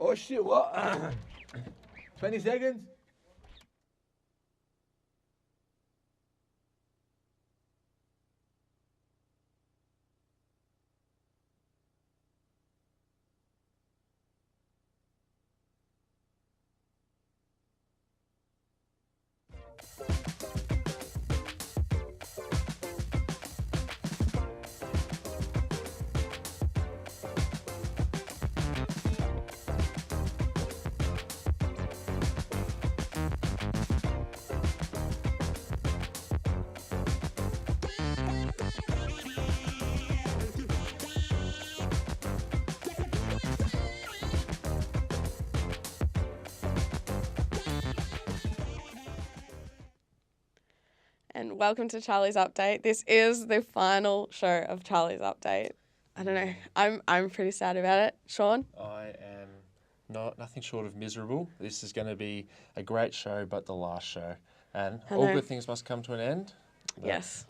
Oh shit, what? 20 seconds? And welcome to Charlie's Update. This is the final show of Charlie's Update. I don't know. I'm pretty sad about it. Sean? I am nothing short of miserable. This is going to be a great show, but the last show. And all good things must come to an end. Yes.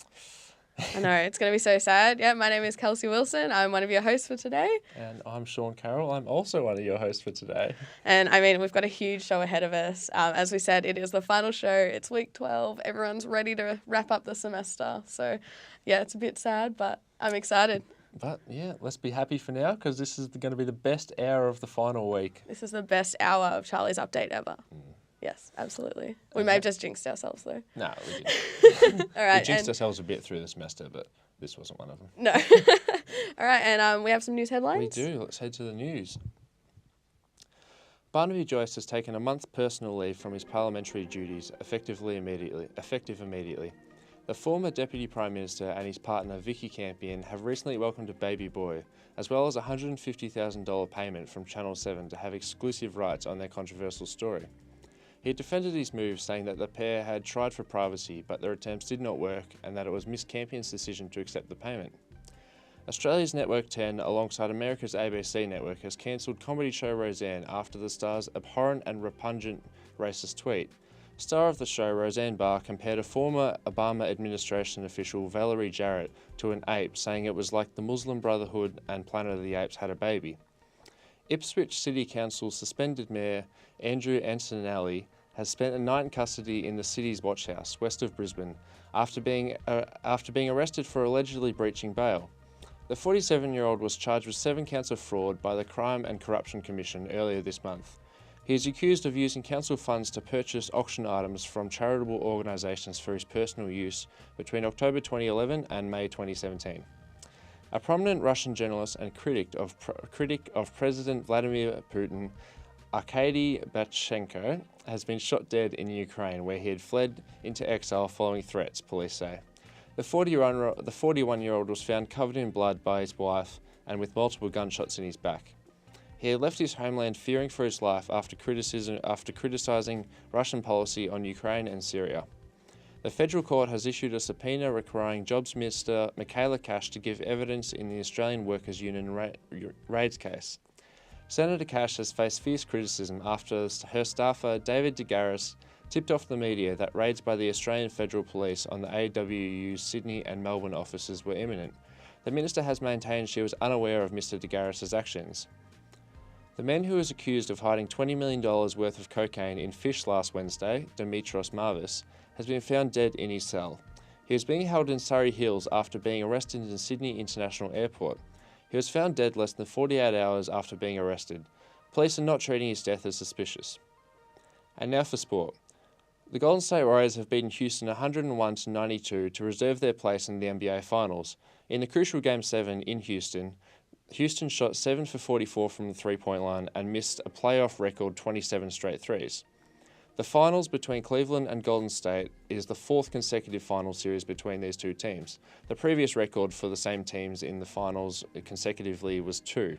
I know. It's going to be so sad. Yeah, my name is Kelsey Wilson. I'm one of your hosts for today. And I'm Sean Carroll. I'm also one of your hosts for today. And, I mean, we've got a huge show ahead of us. As we said, it is the final show. It's week 12. Everyone's ready to wrap up the semester. So, yeah, it's a bit sad, but I'm excited. But, yeah, let's be happy for now because this is going to be the best hour of the final week. This is the best hour of Charlie's Update ever. Yes, absolutely. We may have just jinxed ourselves, though. No, we didn't. All right. We jinxed ourselves a bit through the semester, but this wasn't one of them. No. All right, and we have some news headlines. We do. Let's head to the news. Barnaby Joyce has taken a month's personal leave from his parliamentary duties, effective immediately. The former Deputy Prime Minister and his partner Vicky Campion have recently welcomed a baby boy, as well as a $150,000 payment from Channel 7 to have exclusive rights on their controversial story. He defended his move, saying that the pair had tried for privacy, but their attempts did not work, and that it was Miss Campion's decision to accept the payment. Australia's Network 10, alongside America's ABC network, has cancelled comedy show Roseanne after the star's abhorrent and repugnant racist tweet. Star of the show, Roseanne Barr, compared a former Obama administration official, Valerie Jarrett, to an ape, saying it was like the Muslim Brotherhood and Planet of the Apes had a baby. Ipswich City Council suspended Mayor Andrew Antonelli has spent a night in custody in the city's watch house, west of Brisbane, after being arrested for allegedly breaching bail. The 47-year-old was charged with 7 counts of fraud by the Crime and Corruption Commission earlier this month. He is accused of using council funds to purchase auction items from charitable organisations for his personal use between October 2011 and May 2017. A prominent Russian journalist and critic of President Vladimir Putin, Arkady Batchenko, has been shot dead in Ukraine, where he had fled into exile following threats, police say. The 41-year-old was found covered in blood by his wife and with multiple gunshots in his back. He had left his homeland fearing for his life after criticising Russian policy on Ukraine and Syria. The federal court has issued a subpoena requiring Jobs Minister Michaela Cash to give evidence in the Australian Workers' Union raids case. Senator Cash has faced fierce criticism after her staffer David de Garis tipped off the media that raids by the Australian Federal Police on the AWU's Sydney and Melbourne offices were imminent. The minister has maintained she was unaware of Mr de Garis' actions. The man who was accused of hiding $20 million worth of cocaine in fish last Wednesday, Dimitros Marvis, has been found dead in his cell. He was being held in Surrey Hills after being arrested in Sydney International Airport. He was found dead less than 48 hours after being arrested. Police are not treating his death as suspicious. And now for sport. The Golden State Warriors have beaten Houston 101-92 to reserve their place in the NBA Finals. In the crucial Game 7 in Houston, Houston shot 7 for 44 from the three-point line and missed a playoff record 27 straight threes. The finals between Cleveland and Golden State is the 4th consecutive final series between these two teams. The previous record for the same teams in the finals consecutively was 2.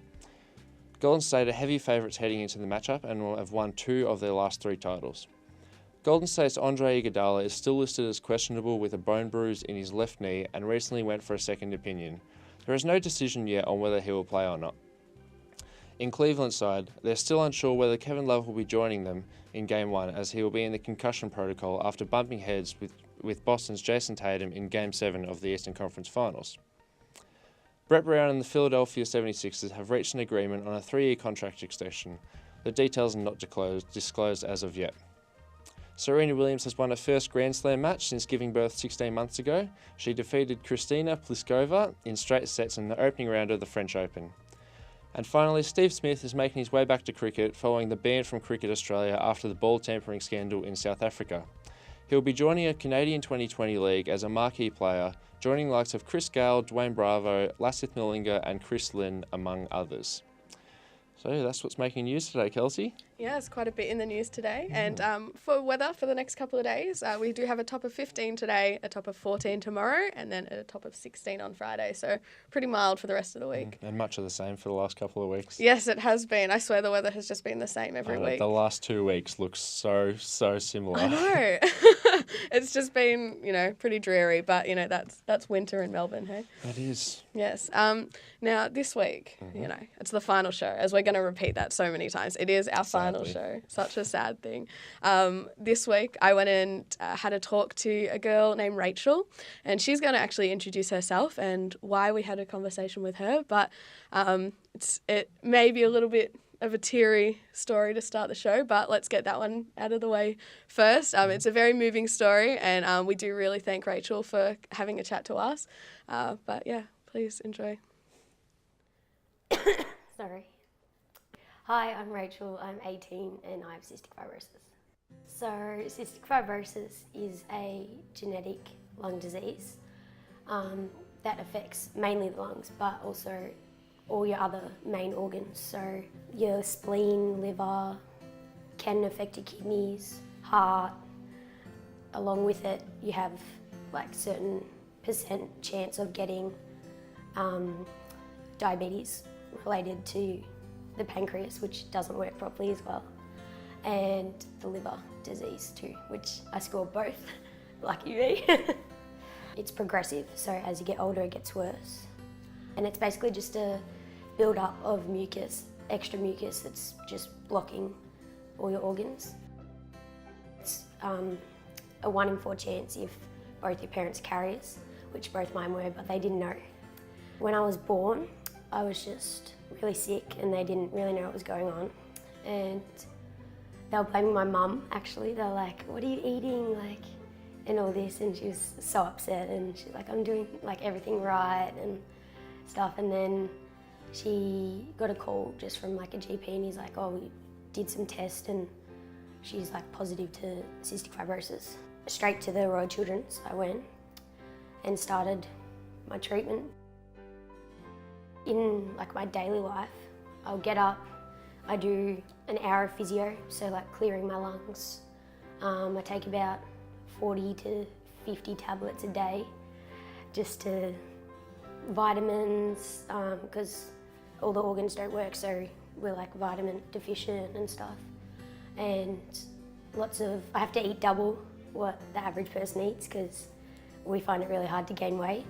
Golden State are heavy favourites heading into the matchup and will have won 2 of their last 3 titles. Golden State's Andre Iguodala is still listed as questionable with a bone bruise in his left knee and recently went for a second opinion. There is no decision yet on whether he will play or not. In Cleveland's side, they're still unsure whether Kevin Love will be joining them in Game 1 as he will be in the concussion protocol after bumping heads with Boston's Jason Tatum in Game 7 of the Eastern Conference Finals. Brett Brown and the Philadelphia 76ers have reached an agreement on a 3-year contract extension. The details are not disclosed as of yet. Serena Williams has won her first Grand Slam match since giving birth 16 months ago. She defeated Kristina Pliskova in straight sets in the opening round of the French Open. And finally, Steve Smith is making his way back to cricket following the ban from Cricket Australia after the ball tampering scandal in South Africa. He'll be joining a Canadian 2020 league as a marquee player, joining the likes of Chris Gale, Dwayne Bravo, Lasith Malinga and Chris Lynn, among others. So that's what's making news today, Kelsey. Yeah, it's quite a bit in the news today. And for weather for the next couple of days, we do have a top of 15 today, a top of 14 tomorrow, and then a top of 16 on Friday. So pretty mild for the rest of the week. And much of the same for the last couple of weeks. Yes, it has been. I swear the weather has just been the same every week. The last 2 weeks look so similar. I know. It's just been, pretty dreary, but, that's winter in Melbourne, hey? It is. Yes. Now, this week, it's the final show, as we're going to repeat that so many times. It is our final show. Such a sad thing. This week, I went and had a talk to a girl named Rachel, and she's going to actually introduce herself and why we had a conversation with her. But it may be a little bit of a teary story to start the show, but let's get that one out of the way first. It's a very moving story, and we do really thank Rachel for having a chat to us. But yeah, please enjoy. Sorry. Hi, I'm Rachel, I'm 18 and I have cystic fibrosis. So cystic fibrosis is a genetic lung disease that affects mainly the lungs, but also all your other main organs. So your spleen, liver, can affect your kidneys, heart. Along with it, you have like certain percent chance of getting diabetes related to the pancreas, which doesn't work properly as well, and the liver disease too, which I scored both. Lucky me. It's progressive, so as you get older it gets worse. And it's basically just a build-up of mucus, extra mucus that's just blocking all your organs. It's a 1 in 4 chance if both your parents are carriers, which both mine were, but they didn't know. When I was born, I was just really sick and they didn't really know what was going on. And they were blaming my mum, actually. They were like, what are you eating? And all this. And she was so upset and she's like, I'm doing everything right and stuff. And then she got a call just from a GP and he's like, oh, we did some tests and she's positive to cystic fibrosis. Straight to the Royal Children's I went and started my treatment. In my daily life, I'll get up, I do an hour of physio, so clearing my lungs. I take about 40 to 50 tablets a day, just to vitamins, because all the organs don't work, so we're vitamin deficient and stuff. And I have to eat double what the average person eats because we find it really hard to gain weight.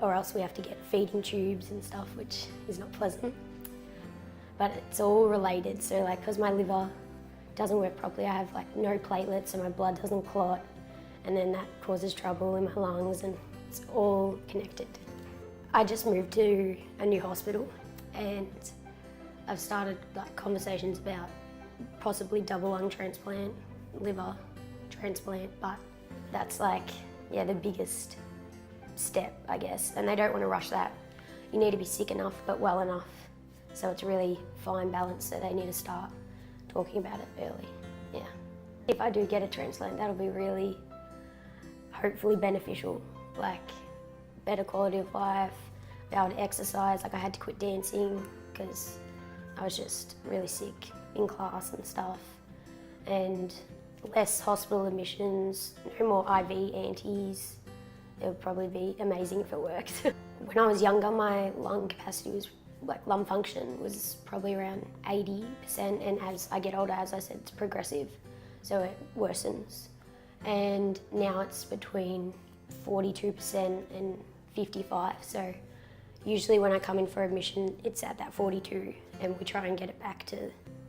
Or else we have to get feeding tubes and stuff, which is not pleasant. But it's all related, so because my liver doesn't work properly, I have no platelets, so my blood doesn't clot, and then that causes trouble in my lungs, and it's all connected. I just moved to a new hospital, and I've started conversations about possibly double lung transplant, liver transplant, but that's the biggest step, I guess, and they don't want to rush that. You need to be sick enough but well enough, so it's a really fine balance, so they need to start talking about it early. Yeah. If I do get a transplant, that'll be really hopefully beneficial, better quality of life, be able to exercise. I had to quit dancing because I was just really sick in class and stuff, and less hospital admissions, no more IV antis. It would probably be amazing if it worked. When I was younger, my lung capacity was, lung function was probably around 80%, and as I get older, as I said, it's progressive, so it worsens. And now it's between 42% and 55%, so usually when I come in for admission, it's at that 42, and we try and get it back to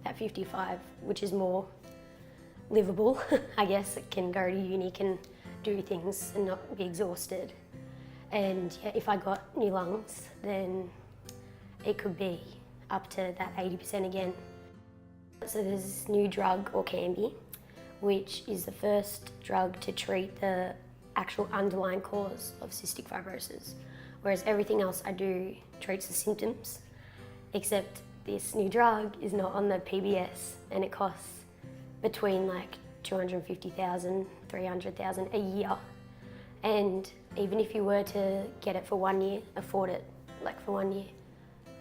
that 55, which is more livable, I guess. It can go to uni, can do things and not be exhausted. And yeah, if I got new lungs, then it could be up to that 80% again. So there's this new drug, Orkambi, which is the first drug to treat the actual underlying cause of cystic fibrosis, whereas everything else I do treats the symptoms, except this new drug is not on the PBS, and it costs between like 250,000, 300,000 a year. And even if you were to get it for 1 year, afford it like for 1 year,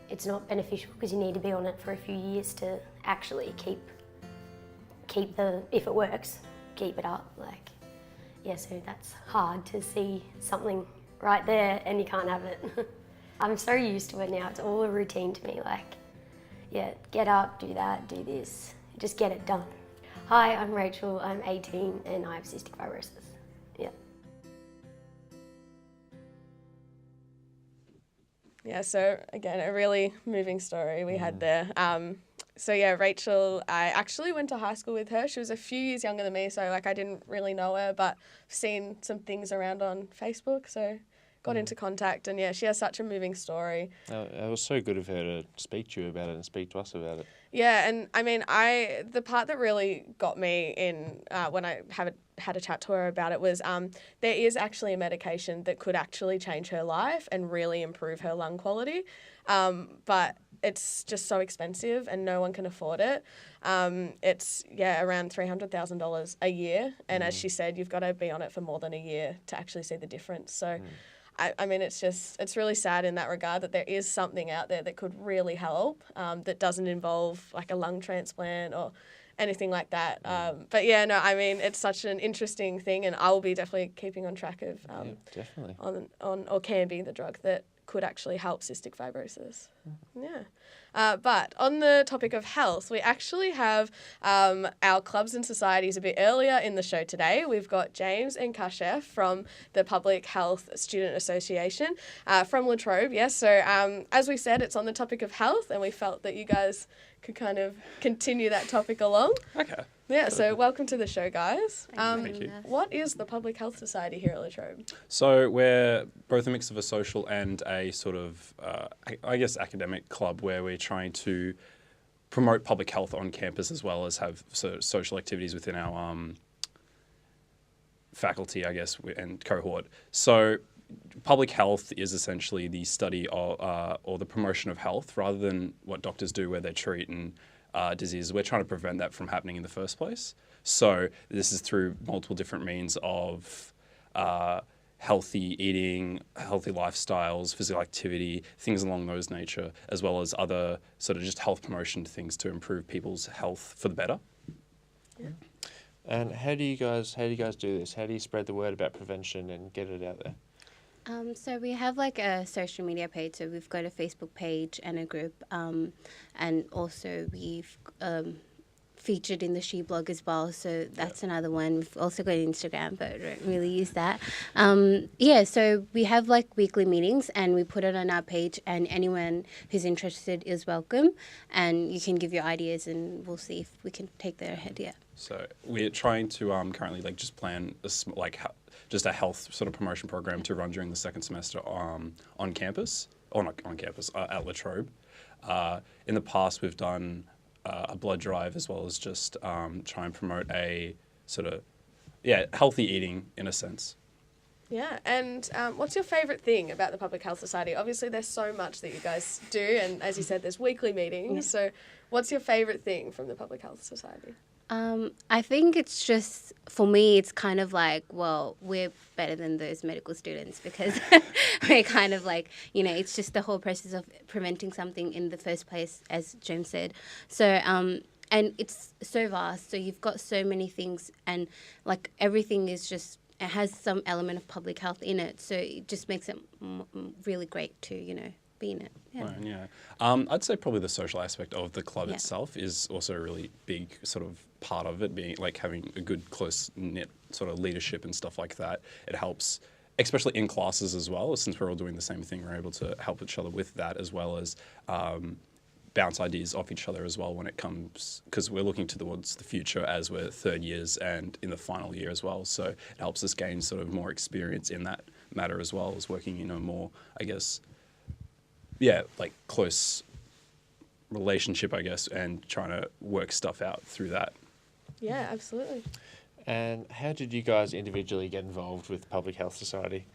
it's not beneficial because you need to be on it for a few years to actually keep the, if it works, keep it up. Like, yeah, so that's hard to see something right there and you can't have it. I'm so used to it now, it's all a routine to me, like, yeah, get up, do that, do this, just get it done. Hi, I'm Rachel, I'm 18 and I have cystic fibrosis. Yeah. Yeah, so again, a really moving story we had there. So yeah, Rachel, I actually went to high school with her. She was a few years younger than me, so like I didn't really know her, but seen some things around on Facebook, so got into contact, and yeah, she has such a moving story. It was so good of her to speak to you about it and speak to us about it. Yeah, and I mean, the part that really got me in when I had a chat to her about it was there is actually a medication that could actually change her life and really improve her lung quality, but it's just so expensive and no one can afford it. It's around $300,000 a year, and as she said, you've got to be on it for more than a year to actually see the difference. So. I mean, it's really sad in that regard that there is something out there that could really help that doesn't involve like a lung transplant or anything like that. But yeah, no, I mean, it's such an interesting thing, and I will be definitely keeping on track of definitely on Orkambi, the drug that could actually help cystic fibrosis. Yeah. But on the topic of health, we actually have our clubs and societies a bit earlier in the show today. We've got James and Kesef from the Public Health Student Association from La Trobe. Yes, so as we said, it's on the topic of health, and we felt that you guys could kind of continue that topic along. Okay. Yeah, so welcome to the show, guys. Thank you. What is the Public Health Society here at La Trobe? So we're both a mix of a social and a sort of, I guess, academic club where we're trying to promote public health on campus as well as have sort of social activities within our faculty, I guess, and cohort. So public health is essentially the study of, or the promotion of health rather than what doctors do where they treat and disease. We're trying to prevent that from happening in the first place. So this is through multiple different means of healthy eating, healthy lifestyles, physical activity, things along those nature, as well as other sort of just health promotion things to improve people's health for the better. Yeah. And how do you guys do this? How do you spread the word about prevention and get it out there? So we have like a social media page. So we've got a Facebook page and a group, and also we've featured in the She blog as well. So that's another one. We've also got Instagram, but don't really use that. So we have like weekly meetings, and we put it on our page, and anyone who's interested is welcome. And you can give your ideas, and we'll see if we can take their ahead. Yeah. So we're trying to currently like just plan just a health sort of promotion program to run during the second semester on campus, or not on campus, at La Trobe. In the past, we've done a blood drive as well as just try and promote a sort of, healthy eating in a sense. Yeah, and what's your favourite thing about the Public Health Society? Obviously, there's so much that you guys do, and as you said, there's weekly meetings. Yeah. So what's your favourite thing from the Public Health Society? I think it's just, for me, it's kind of like, well, we're better than those medical students because we're kind of like, it's just the whole process of preventing something in the first place, as James said. So, and it's so vast. So you've got so many things, and like everything is just, it has some element of public health in it. So it just makes it really great to, be in it. Yeah. Right, yeah. I'd say probably the social aspect of the club itself is also a really big sort of part of it, being like having a good close-knit sort of leadership and stuff like that. It helps, especially in classes as well, since we're all doing the same thing, we're able to help each other with that, as well as bounce ideas off each other as well when it comes, because we're looking towards the future as we're third years and in the final year as well. So it helps us gain sort of more experience in that matter as well as working in a more, I guess, yeah, like close relationship, I guess, and trying to work stuff out through that. Yeah, absolutely. And how did you guys individually get involved with Public Health Society?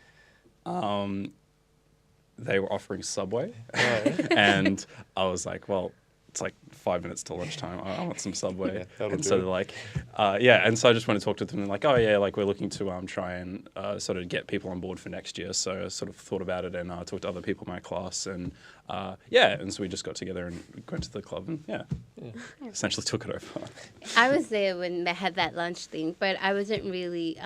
They were offering Subway, yeah. and I was like, well, it's like 5 minutes to lunchtime. I want some Subway. Yeah, that'll and do so it. they're like, yeah. And so I just went to talk to them and like, oh yeah, like we're looking to try and sort of get people on board for next year. So I sort of thought about it and talked to other people in my class and yeah. And so we just got together and went to the club and essentially took it over. I was there when they had that lunch thing, but I wasn't really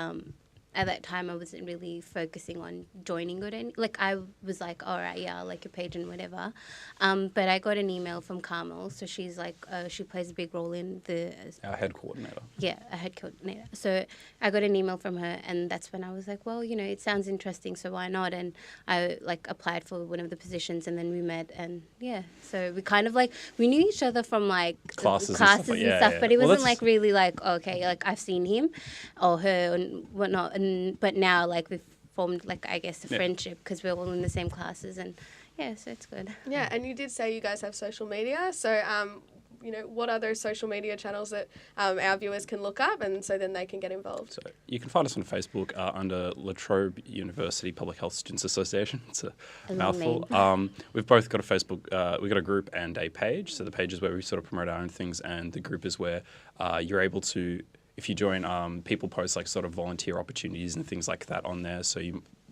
at that time I wasn't really focusing on joining it. Like I was like, all right, yeah, I'll like your page and whatever. But I got an email from Carmel, so she's like, she plays a big role in the Our head coordinator. Yeah, a head coordinator. So I got an email from her, and that's when I was like, well, you know, it sounds interesting, so why not? And I like applied for one of the positions, and then we met, and yeah, so we kind of like we knew each other from like Classes and stuff, but it Well, wasn't like really like okay, like I've seen him or her and whatnot, but now like we've formed like I guess a friendship because we're all in the same classes, and yeah, so it's good. Yeah, and you did say you guys have social media, so you know, what are those social media channels that our viewers can look up and so then they can get involved? So you can find us on Facebook under Trobe University Public Health Students Association. It's a mouthful. We've both got a Facebook, we've got a group and a page. So the page is where we sort of promote our own things, and the group is where you're able to, if you join, people post like sort of volunteer opportunities and things like that on there. So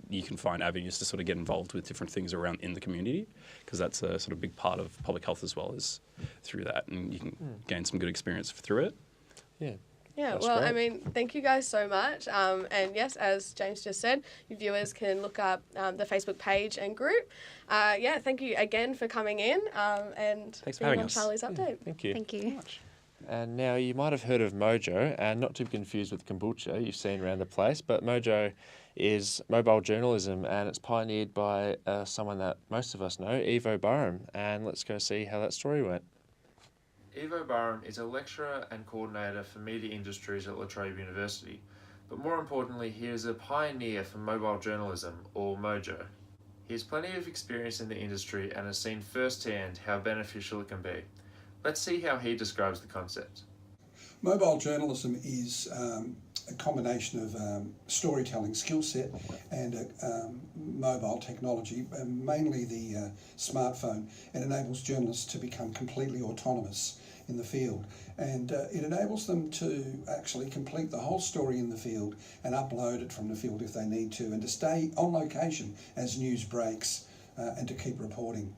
you can find avenues to sort of get involved with different things around in the community, because that's a sort of big part of public health as well, is through that, and you can gain some good experience through it. Yeah. Yeah, That's well, great. I mean, thank you guys so much. And yes, as James just said, your viewers can look up the Facebook page and group. Yeah, thank you again for coming in and Thanks for being having on us. Charlie's Update. Thank you. Thank you. And now you might have heard of MoJo, and not to be confused with kombucha you've seen around the place, but MoJo is mobile journalism, and it's pioneered by someone that most of us know, Ivo Burum. And let's go see how that story went. Ivo Burum is a lecturer and coordinator for media industries at La Trobe University, but more importantly, he is a pioneer for mobile journalism, or MoJo. He has plenty of experience in the industry and has seen firsthand how beneficial it can be. Let's see how he describes the concept. Mobile journalism is a combination of storytelling skill set and mobile technology, mainly the smartphone. It enables journalists to become completely autonomous in the field, and it enables them to actually complete the whole story in the field and upload it from the field if they need to, and to stay on location as news breaks and to keep reporting.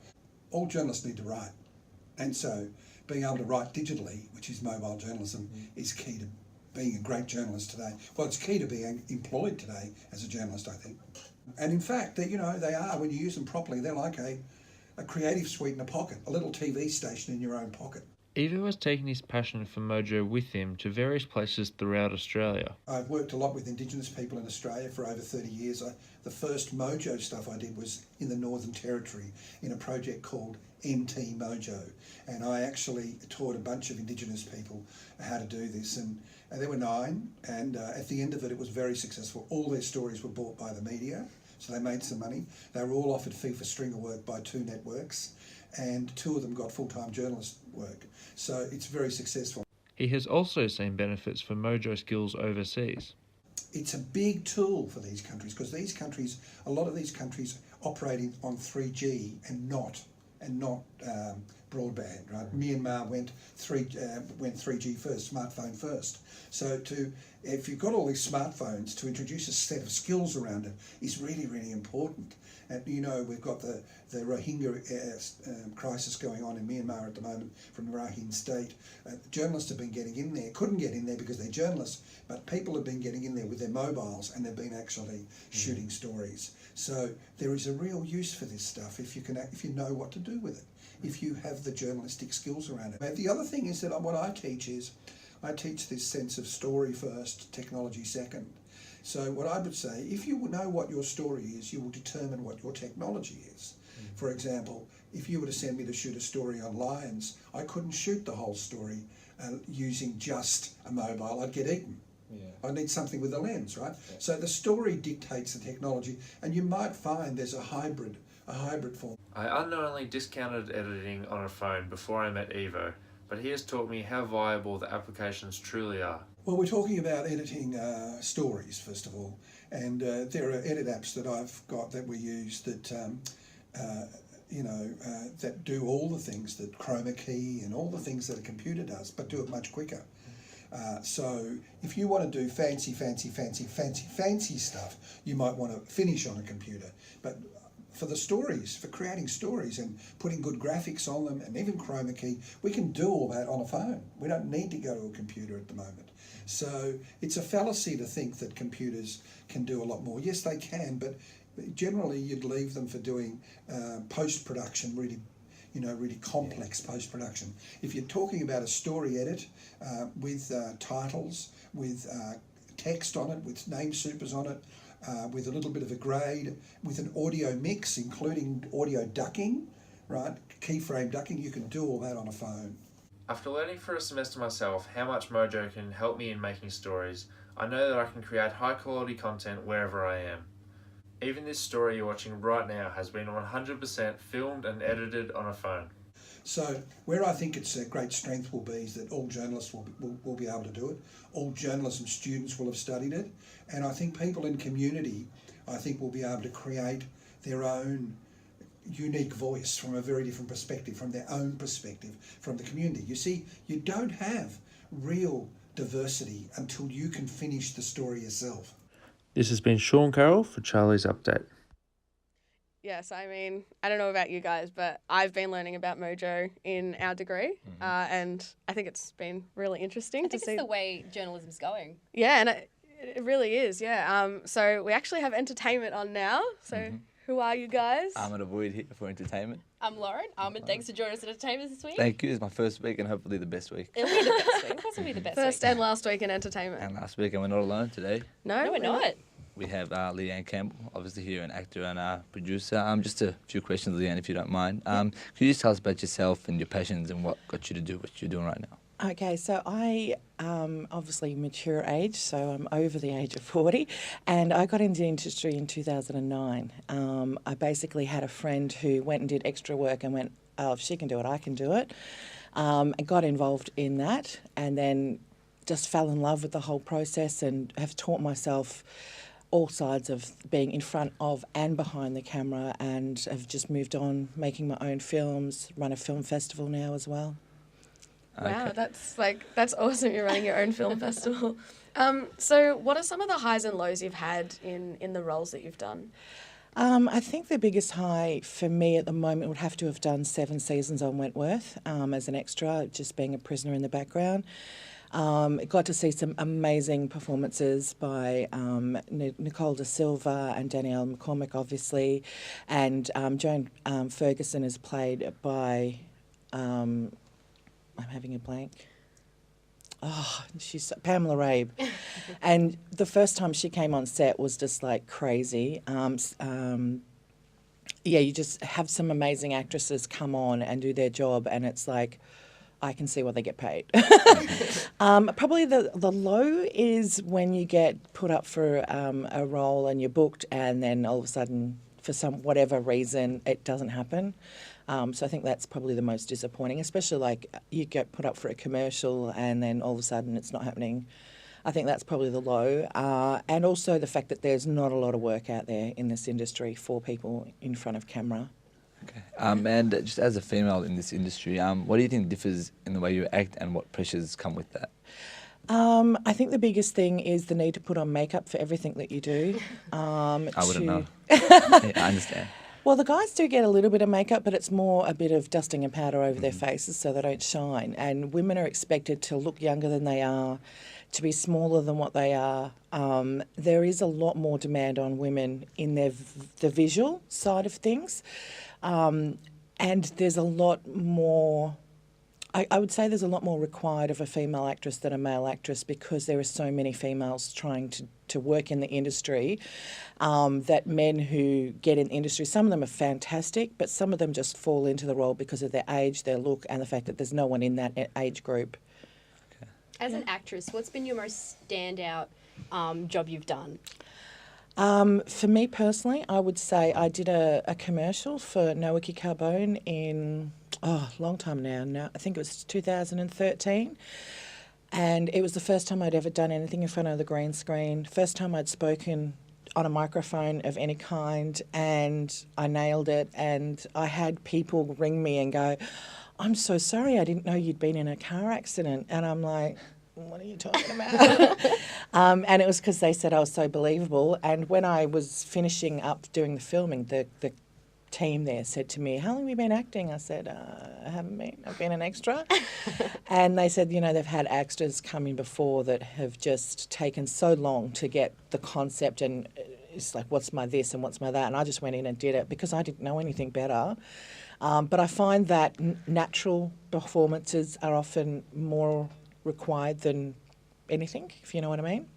All journalists need to write, and so being able to write digitally, which is mobile journalism, is key to being a great journalist today. Well, it's key to being employed today as a journalist, I think. And in fact, they are, when you use them properly, they're like a creative suite in a pocket, a little TV station in your own pocket. Ivo has taken his passion for MoJo with him to various places throughout Australia. I've worked a lot with Indigenous people in Australia for over 30 years. The first MoJo stuff I did was in the Northern Territory in a project called MT MoJo, and I actually taught a bunch of Indigenous people how to do this, and there were 9, and at the end of it, it was very successful. All their stories were bought by the media, so they made some money. They were all offered fee for stringer work by 2 networks, and 2 of them got full-time journalist work, so it's very successful. He has also seen benefits for MoJo skills overseas. It's a big tool for these countries, because a lot of these countries operating on 3G and not broadband, right? Myanmar went 3G first, smartphone first. So if you've got all these smartphones, to introduce a set of skills around it is really, really important. And we've got the Rohingya crisis going on in Myanmar at the moment from the Rakhine state. Journalists have been getting in there, couldn't get in there because they're journalists, but people have been getting in there with their mobiles and they've been actually shooting stories. So there is a real use for this stuff if you know what to do with it, if you have the journalistic skills around it. The other thing is that what I teach this sense of story first, technology second. So what I would say, if you know what your story is, you will determine what your technology is. For example, if you were to send me to shoot a story on lions, I couldn't shoot the whole story using just a mobile. I'd get eaten. I need something with a lens, right? So the story dictates the technology, and you might find there's a hybrid form. I unknowingly discounted editing on a phone before I met Ivo, but he has taught me how viable the applications truly are. Well, we're talking about editing stories, first of all, and there are edit apps that I've got that we use that, that do all the things that chroma key and all the things that a computer does, but do it much quicker. So if you want to do fancy stuff, you might want to finish on a computer. But for the stories, for creating stories and putting good graphics on them and even chroma key, we can do all that on a phone. We don't need to go to a computer at the moment. So it's a fallacy to think that computers can do a lot more. Yes, they can, but generally you'd leave them for doing post-production, really complex post-production. If you're talking about a story edit with titles, with text on it, with name supers on it, with a little bit of a grade, with an audio mix, including audio ducking, right? Keyframe ducking, you can do all that on a phone. After learning for a semester myself how much MoJo can help me in making stories, I know that I can create high quality content wherever I am. Even this story you're watching right now has been 100% filmed and edited on a phone. So where I think its a great strength will be is that all journalists will be able to do it. All journalism students will have studied it. And I think people in community, will be able to create their own unique voice from a very different perspective, from their own perspective, from the community. You see, you don't have real diversity until you can finish the story yourself. This has been Sean Carroll for Charlie's Update. Yes, I mean, I don't know about you guys, but I've been learning about MoJo in our degree, and I think it's been really interesting I think it's the way journalism's going. Yeah, and it really is, yeah. So we actually have entertainment on now, so who are you guys? Ahmed Attenborough here for entertainment. I'm Lauren. Ahmed, thanks for joining us at Entertainment this week. Thank you. It's my first week and hopefully the best week. It'll be the best week. Of course it'll be the best First week. and last week in entertainment. And last week, and we're not alone today. No, we're not. We have Anne Campbell, obviously here, an actor and producer. Just a few questions, Leanne, if you don't mind. Could you just tell us about yourself and your passions and what got you to do what you're doing right now? Okay, so I obviously mature age, so I'm over the age of 40, and I got into the industry in 2009. I basically had a friend who went and did extra work and went, oh, if she can do it, I can do it, and got involved in that, and then just fell in love with the whole process and have taught myself all sides of being in front of and behind the camera, and have just moved on making my own films, run a film festival now as well. Wow, that's awesome. You're running your own film festival. So what are some of the highs and lows you've had in the roles that you've done? I think the biggest high for me at the moment would have to have done 7 seasons on Wentworth as an extra, just being a prisoner in the background. Got to see some amazing performances by Nicole Da Silva and Danielle McCormick, obviously, and Joan Ferguson is played by... I'm having a blank. Oh, she's Pamela Rabe. And the first time she came on set was just like crazy. You just have some amazing actresses come on and do their job, and it's like, I can see what they get paid. Probably the low is when you get put up for a role and you're booked, and then all of a sudden, for some whatever reason, it doesn't happen. So I think that's probably the most disappointing, especially like you get put up for a commercial and then all of a sudden it's not happening. I think that's probably the low. And also the fact that there's not a lot of work out there in this industry for people in front of camera. Okay. And just as a female in this industry, what do you think differs in the way you act and what pressures come with that? I think the biggest thing is the need to put on makeup for everything that you do. I wouldn't know. Yeah, I understand. Well, the guys do get a little bit of makeup, but it's more a bit of dusting and powder over their faces so they don't shine. And women are expected to look younger than they are, to be smaller than what they are. There is a lot more demand on women in the visual side of things. And there's a lot more... I would say there's a lot more required of a female actress than a male actress, because there are so many females trying to work in the industry, that men who get in the industry, some of them are fantastic, but some of them just fall into the role because of their age, their look, and the fact that there's no one in that age group. As an actress, what's been your most standout job you've done? For me personally, I would say I did a commercial for Noaki Carbone in, a long time now, I think it was 2013. And it was the first time I'd ever done anything in front of the green screen, first time I'd spoken on a microphone of any kind, and I nailed it. And I had people ring me and go, "I'm so sorry, I didn't know you'd been in a car accident." And I'm like, "What are you talking about?" And it was because they said I was so believable. And when I was finishing up doing the filming, the team there said to me, "How long have you been acting?" I said, "I haven't been. I've been an extra." And they said, they've had actors come in before that have just taken so long to get the concept, and it's like, what's my this and what's my that? And I just went in and did it because I didn't know anything better. But I find that natural performances are often more required than anything, if you know what I mean.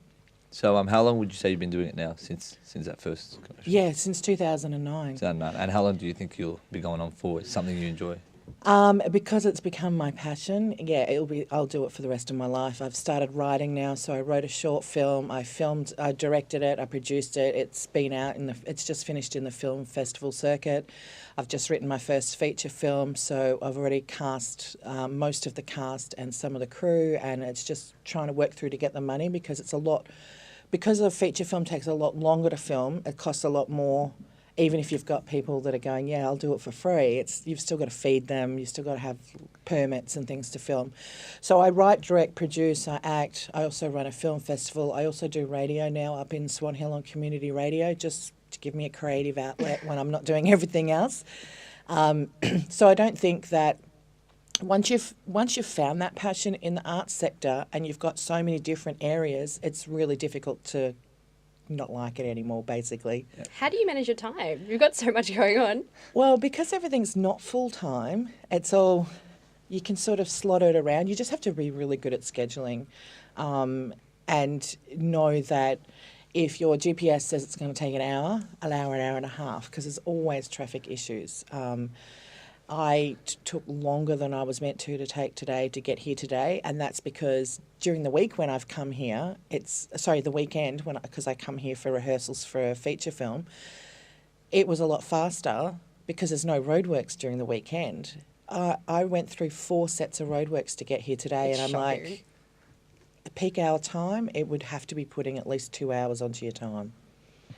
So how long would you say you've been doing it now, since that first commercial? Yeah, since 2009. 2009. And how long do you think you'll be going on for? It's something you enjoy? Because it's become my passion, I'll do it for the rest of my life. I've started writing now, so I wrote a short film, I directed it, I produced it, it's been out, it's just finished in the film festival circuit. I've just written my first feature film, so I've already cast most of the cast and some of the crew, and it's just trying to work through to get the money, because it's a lot, because a feature film takes a lot longer to film, it costs a lot more. Even if you've got people that are going, "Yeah, I'll do it for free," you've still got to feed them, you've still got to have permits and things to film. So I write, direct, produce, I act. I also run a film festival. I also do radio now up in Swan Hill on community radio, just to give me a creative outlet when I'm not doing everything else. So I don't think that once you've found that passion in the arts sector and you've got so many different areas, it's really difficult to not like it anymore, basically. How do you manage your time? You've got so much going on. Well, because everything's not full-time, it's all, you can sort of slot it around. You just have to be really good at scheduling and know that if your GPS says it's going to take an hour and a half, because there's always traffic issues. I took longer than I was meant to take today to get here today, and that's because during the week when I've come here, the weekend because I come here for rehearsals for a feature film, it was a lot faster because there's no roadworks during the weekend. I went through 4 sets of roadworks to get here today, It's and I'm shocking. like, peak hour time, it would have to be putting at least 2 hours onto your time.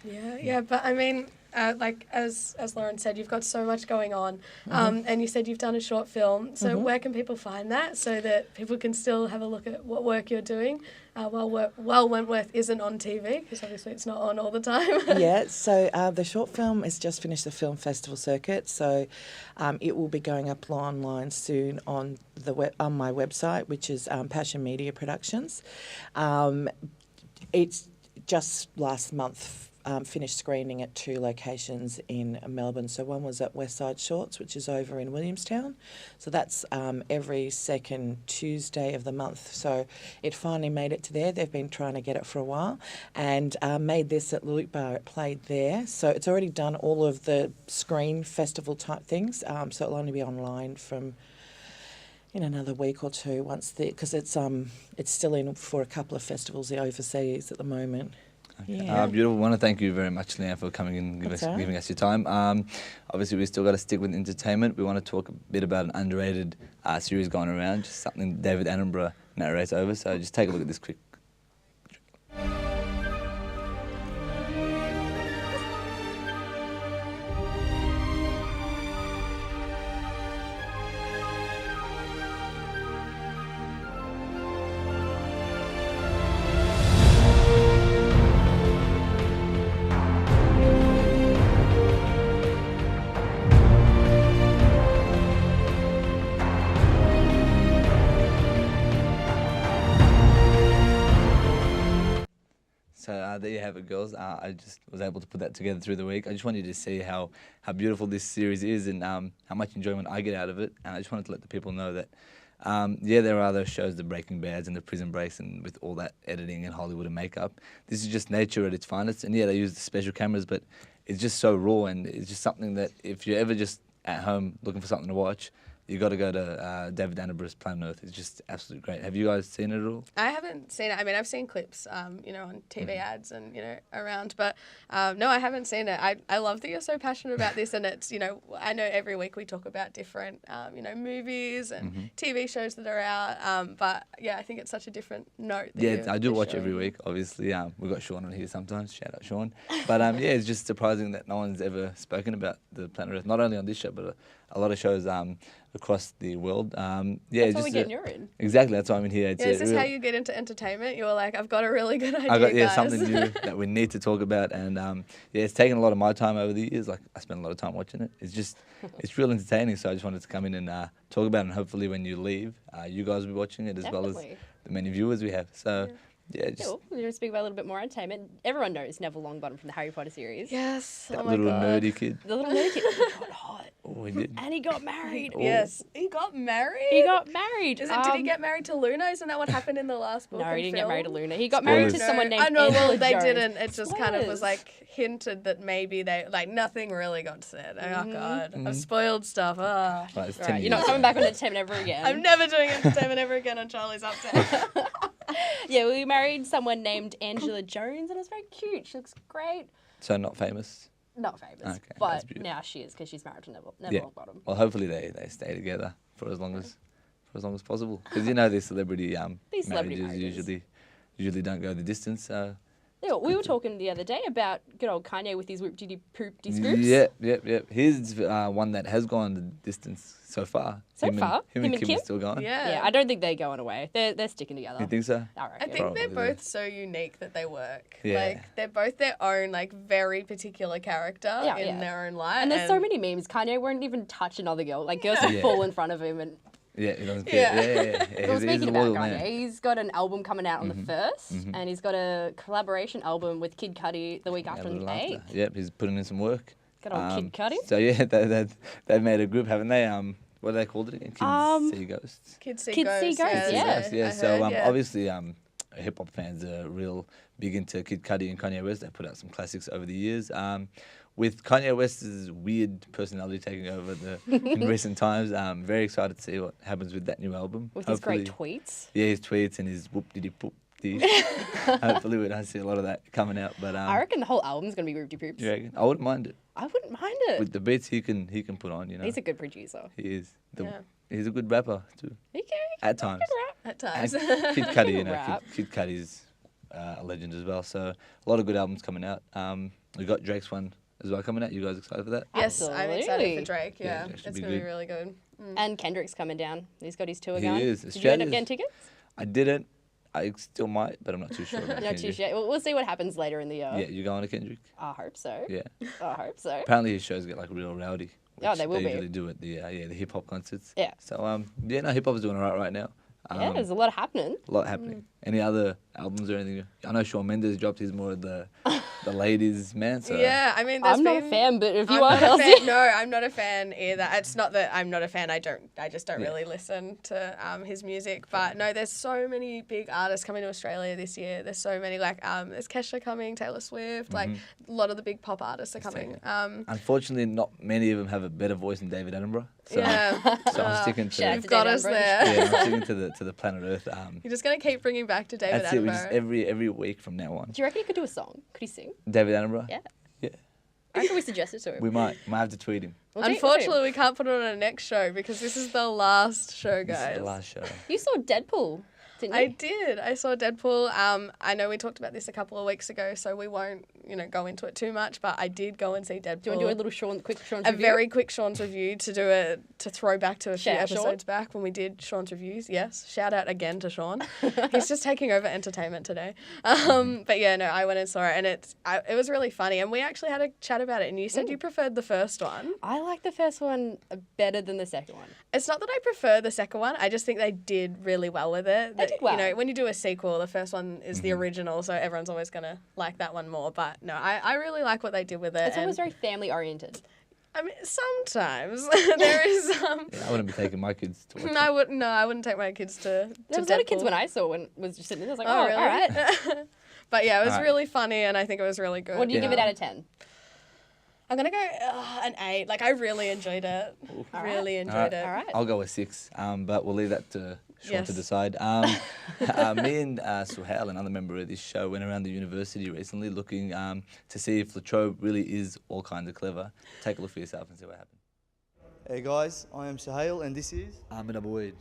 Yeah, but I mean, like as Lauren said, you've got so much going on, and you said you've done a short film. So where can people find that so that people can still have a look at what work you're doing while Wentworth isn't on TV, because obviously it's not on all the time. Yeah, so the short film has just finished the film festival circuit, so it will be going up online soon on on my website, which is Passion Media Productions. It's just last month finished screening at 2 locations in Melbourne. So one was at Westside Shorts, which is over in Williamstown. So that's every second Tuesday of the month. So it finally made it to there. They've been trying to get it for a while, and made this at Luke Bar. It played there. So it's already done all of the screen festival type things. So it'll only be online in another week or 2 because it's still in for a couple of festivals overseas at the moment. Okay. Yeah. Beautiful. I want to thank you very much, Leanne, for coming in and giving us your time. Obviously, we've still got to stick with entertainment. We want to talk a bit about an underrated series going around, just something David Attenborough narrates over. So just take a look at this quick. So there you have it, girls. I just was able to put that together through the week. I just wanted you to see how beautiful this series is and how much enjoyment I get out of it. And I just wanted to let the people know that, there are those shows, the Breaking Bads and the Prison Breaks, and with all that editing and Hollywood and makeup. This is just nature at its finest. And yeah, they use the special cameras, but it's just so raw, and it's just something that if you're ever just at home looking for something to watch, you got to go to David Attenborough's Planet Earth. It's just absolutely great. Have you guys seen it at all? I haven't seen it. I mean, I've seen clips, on TV ads and, around, but no, I haven't seen it. I love that you're so passionate about this, and it's, I know every week we talk about different, movies and TV shows that are out, but yeah, I think it's such a different note. Yeah, I do watch every week, obviously. We've got Sean on here sometimes. Shout out Sean. But yeah, it's just surprising that no one's ever spoken about the Planet Earth, not only on this show, but a lot of shows across the world. That's why we're getting you in. Exactly, that's why I'm in here. Is this how you get into entertainment? You were like, I've got a really good idea, guys. Something new that we need to talk about. And it's taken a lot of my time over the years. Like, I spent a lot of time watching it. It's real entertaining, so I just wanted to come in and talk about it. And hopefully when you leave, you guys will be watching it as well as the many viewers we have. So... Yeah, cool. We're going to speak about a little bit more entertainment. Everyone knows Neville Longbottom from the Harry Potter series. Yes. That little nerdy kid. The little nerdy kid. He got hot. Oh, he did. And he got married. Yes. He got married? He got married. Did he get married to Luna? Isn't that what happened in the last book? No, he didn't get married to Luna. He got Spoilers. married to someone named Angela Angela they Jones. didn't. It just kind of was hinted that maybe they, nothing really got said. Oh, God. I've spoiled stuff. Oh. Right, you're not coming back on entertainment ever again. I'm never doing entertainment ever again on Charlie's Update. Yeah, we married someone named Angela Jones, and it was very cute. She looks great. So not famous? Not famous, Okay, but now she is because she's married to Neville Longbottom. Well, hopefully they stay together for as long as possible. Because these celebrity marriages usually don't go the distance. So Yeah, we were talking the other day about good old Kanye with his whoop-diddy poop-dee scoops. Yep. He's one that has gone the distance so far. Him and Kim are still going. Yeah. I don't think they're going away. They're sticking together. You think so? I think they're both so unique that they work. Yeah. They're both their own, very particular character in their own life. And there's so many memes. Kanye won't even touch another girl. Girls will fall in front of him and... Yeah, he doesn't care. Yeah. Well, speaking about Kanye, man. he's got an album coming out on the 1st, and he's got a collaboration album with Kid Cudi the week after on the 8th. Yep, he's putting in some work. Good old Kid Cudi. So yeah, they've made a group, haven't they? What do they called it again? Kids See Ghosts. Kids See Kids See Ghosts. Ghosts, Yeah. So obviously, hip hop fans are real big into Kid Cudi and Kanye West. They put out some classics over the years. With Kanye West's weird personality taking over in recent times, I'm very excited to see what happens with that new album. With his great tweets. Yeah, his tweets and his whoop-diddy-poop-dee. Hopefully we don't see a lot of that coming out. But I reckon the whole album's going to be whoop-dee-poops. You reckon? I wouldn't mind it. I wouldn't mind it. With the beats he can put on, He's a good producer. He is. He's a good rapper too. Okay. At times. At times. And Kid Cudi, Rap. Kid Cudi's a legend as well. So a lot of good albums coming out. We got Drake's one as well coming out. You guys excited for that? Yes, I'm excited for Drake. Yeah, that should it's be going to be good. really good. And Kendrick's coming down. He's got his tour He going. is. Did you end up getting tickets? I didn't. I still might, but I'm not too sure about Not too Kendrick. sure. We'll see what happens later in the year. Yeah, you going to Kendrick? I hope so. Yeah. I hope so. Apparently his shows get real rowdy. Oh, they will be. usually do at the hip hop concerts. Yeah. So hip hop is doing alright right now. There's a lot happening. A lot happening. Any other albums or anything? I know Shawn Mendes dropped his more of the ladies' man. So Yeah, I mean, I'm not a fan, but if you I'm are, not a Kelsey. fan. No, I'm not a fan either. It's not that I'm not a fan. I just don't really listen to his music. But no, there's so many big artists coming to Australia this year. There's so many there's Kesha coming, Taylor Swift. A lot of the big pop artists are coming. Unfortunately, not many of them have a better voice than David Attenborough. So, so I'm sticking to. You've got us there. Yeah, I'm sticking to the Planet Earth. You're just gonna keep bringing back to David That's it. We Attenborough. just every week from now on. Do you reckon he could do a song? Could he sing? David Attenborough. Yeah. Yeah. I reckon we suggest it to him. We might have to tweet him. Unfortunately, we can't put it on our next show because this is the last show, guys. This is the last show. You saw Deadpool, didn't you? I did. I saw Deadpool. I know we talked about this a couple of weeks ago, so we won't, go into it too much. But I did go and see Deadpool. Do you want to do a little quick Sean's a review? very quick Sean's review to throw back to a few Shout out, episodes Sean. back when we did Sean's reviews. Yes, shout out again to Sean. He's just taking over entertainment today. But yeah, no, I went and saw it, and it was really funny. And we actually had a chat about it. And you said you preferred the first one. I like the first one better than the second one. It's not that I prefer the second one. I just think they did really well with it. They did well. When you do a sequel, the first one is the original, so everyone's always going to like that one more. But no, I really like what they did with it. It's always very family oriented. I mean, sometimes there is some. Yeah, I wouldn't be taking my kids to watch it. I wouldn't take my kids to There was a lot of kids when I saw when was just sitting there. I was like, Oh, really? all right. But yeah, it was All right. really funny, and I think it was really good. What do you give it out of 10? I'm going to go an 8. Like, I really enjoyed it. Really enjoyed it. All right. I'll go with 6, but we'll leave that to Sean to decide. Me and Suhail, another member of this show, went around the university recently looking to see if Latrobe really is all kinds of clever. Take a look for yourself and see what happens. Hey guys, I am Suhail and this is Ahmed Attenborough.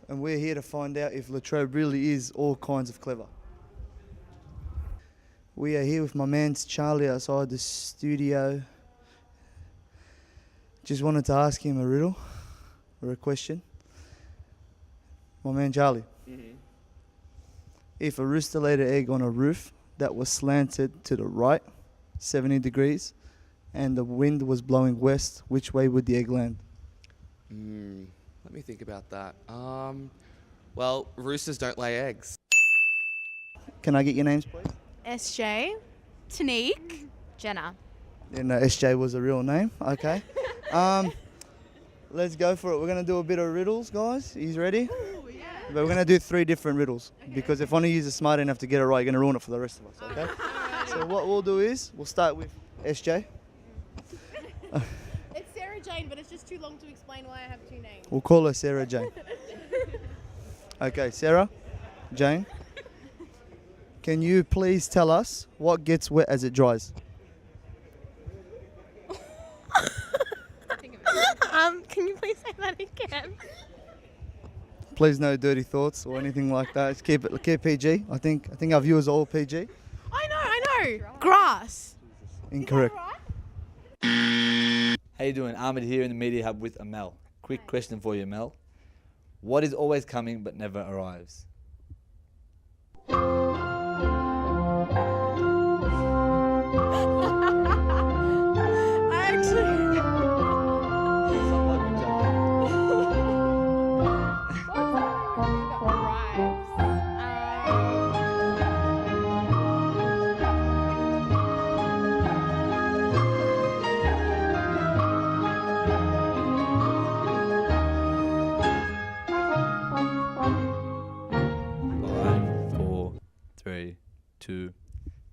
and we're here to find out if Latrobe really is all kinds of clever. We are here with my man Charlie outside the studio. Just wanted to ask him a riddle or a question. My man Charlie. If a rooster laid an egg on a roof that was slanted to the right, 70 degrees, and the wind was blowing west, which way would the egg land? Let me think about that. Well, roosters don't lay eggs. Can I get your names, please? SJ, Tanique, Jenna. And SJ was a real name. Okay. Let's go for it. We're going to do a bit of riddles, guys. He's ready? Ooh, yeah. But we're going to do 3 different riddles. Okay. Because if one of you is smart enough to get it right, you're going to ruin it for the rest of us, okay? So what we'll do is, we'll start with SJ. It's Sarah Jane, but it's just too long to explain why I have 2 names. We'll call her Sarah Jane. Okay, Sarah Jane. Can you please tell us what gets wet as it dries? Can you please say that again? Please no dirty thoughts or anything like that. Just keep it PG. I think our viewers are all PG. I know. Grass. Incorrect. How you doing? Ahmed here in the Media Hub with Amel. Quick question for you, Amel. What is always coming but never arrives?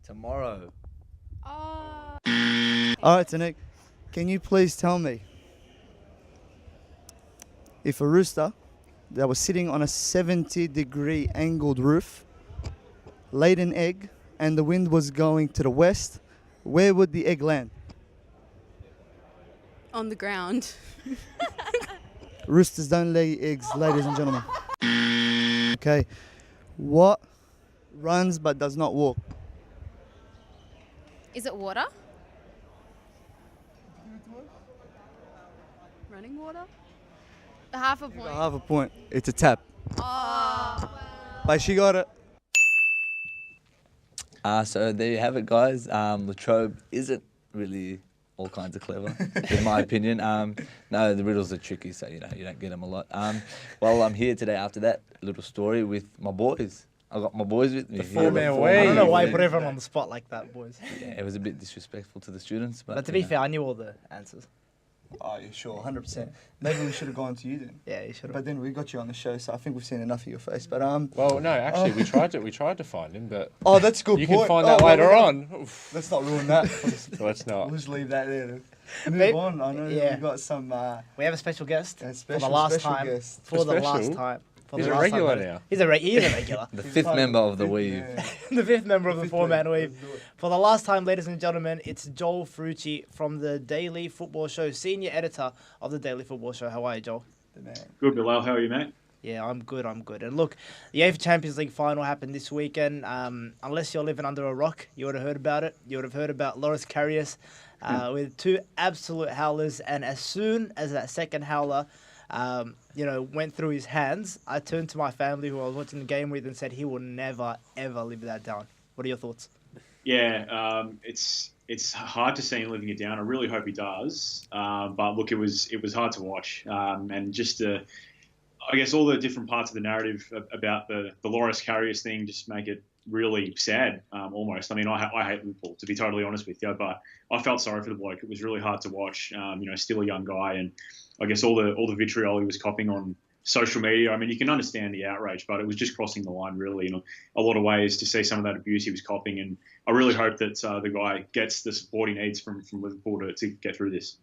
Tomorrow. All right, Tanique. Can you please tell me if a rooster that was sitting on a 70-degree angled roof laid an egg and the wind was going to the west, where would the egg land? On the ground. Roosters don't lay eggs, ladies and gentlemen. Okay. What runs but does not walk? Is it water? Running water? Half a point. Half a point. It's a tap. Oh. But she got it. So there you have it, guys. Latrobe isn't really all kinds of clever, in my opinion. No, the riddles are tricky, so you don't get them a lot. Well, I'm here today after that little story with my boys. I got my boys with me. The four-man wave. I don't know why you put everyone on the spot like that, boys. Yeah, it was a bit disrespectful to the students. But to be fair, I knew all the answers. Oh, yeah, sure, 100%. Maybe we should have gone to you then. Yeah, you should have. But then we got you on the show, so I think we've seen enough of your face. But Well, no, actually, we tried to find him, but oh, that's a good you point. can find that later on. Let's not ruin that. Let's not. We'll just leave that there. Move on. I know we've got some. We have a special guest for the last special time. guest. For the last time. He's a regular now. He is a regular. The fifth member of the Weave. The fifth member of the four-man Weave. For the last time, ladies and gentlemen, it's Joel Fruci from the Daily Football Show, senior editor of the Daily Football Show. How are you, Joel? Good, Bilal. How are you, mate? Yeah, I'm good. And look, the UEFA Champions League final happened this weekend. Unless you're living under a rock, you would have heard about it. You would have heard about Loris Karius with 2 absolute howlers. And as soon as that second howler went through his hands, I turned to my family who I was watching the game with and said he will never, ever live that down. What are your thoughts? Yeah, it's hard to see him living it down. I really hope he does. But look, it was hard to watch. And just I guess all the different parts of the narrative about the Loris Karius thing just make it really sad, almost. I mean, I hate Liverpool, to be totally honest with you, but I felt sorry for the bloke. It was really hard to watch. Still a young guy, and I guess all the vitriol he was copping on social media. I mean, you can understand the outrage, but it was just crossing the line really in a lot of ways to see some of that abuse he was copying. And I really hope that the guy gets the support he needs from Liverpool to get through this.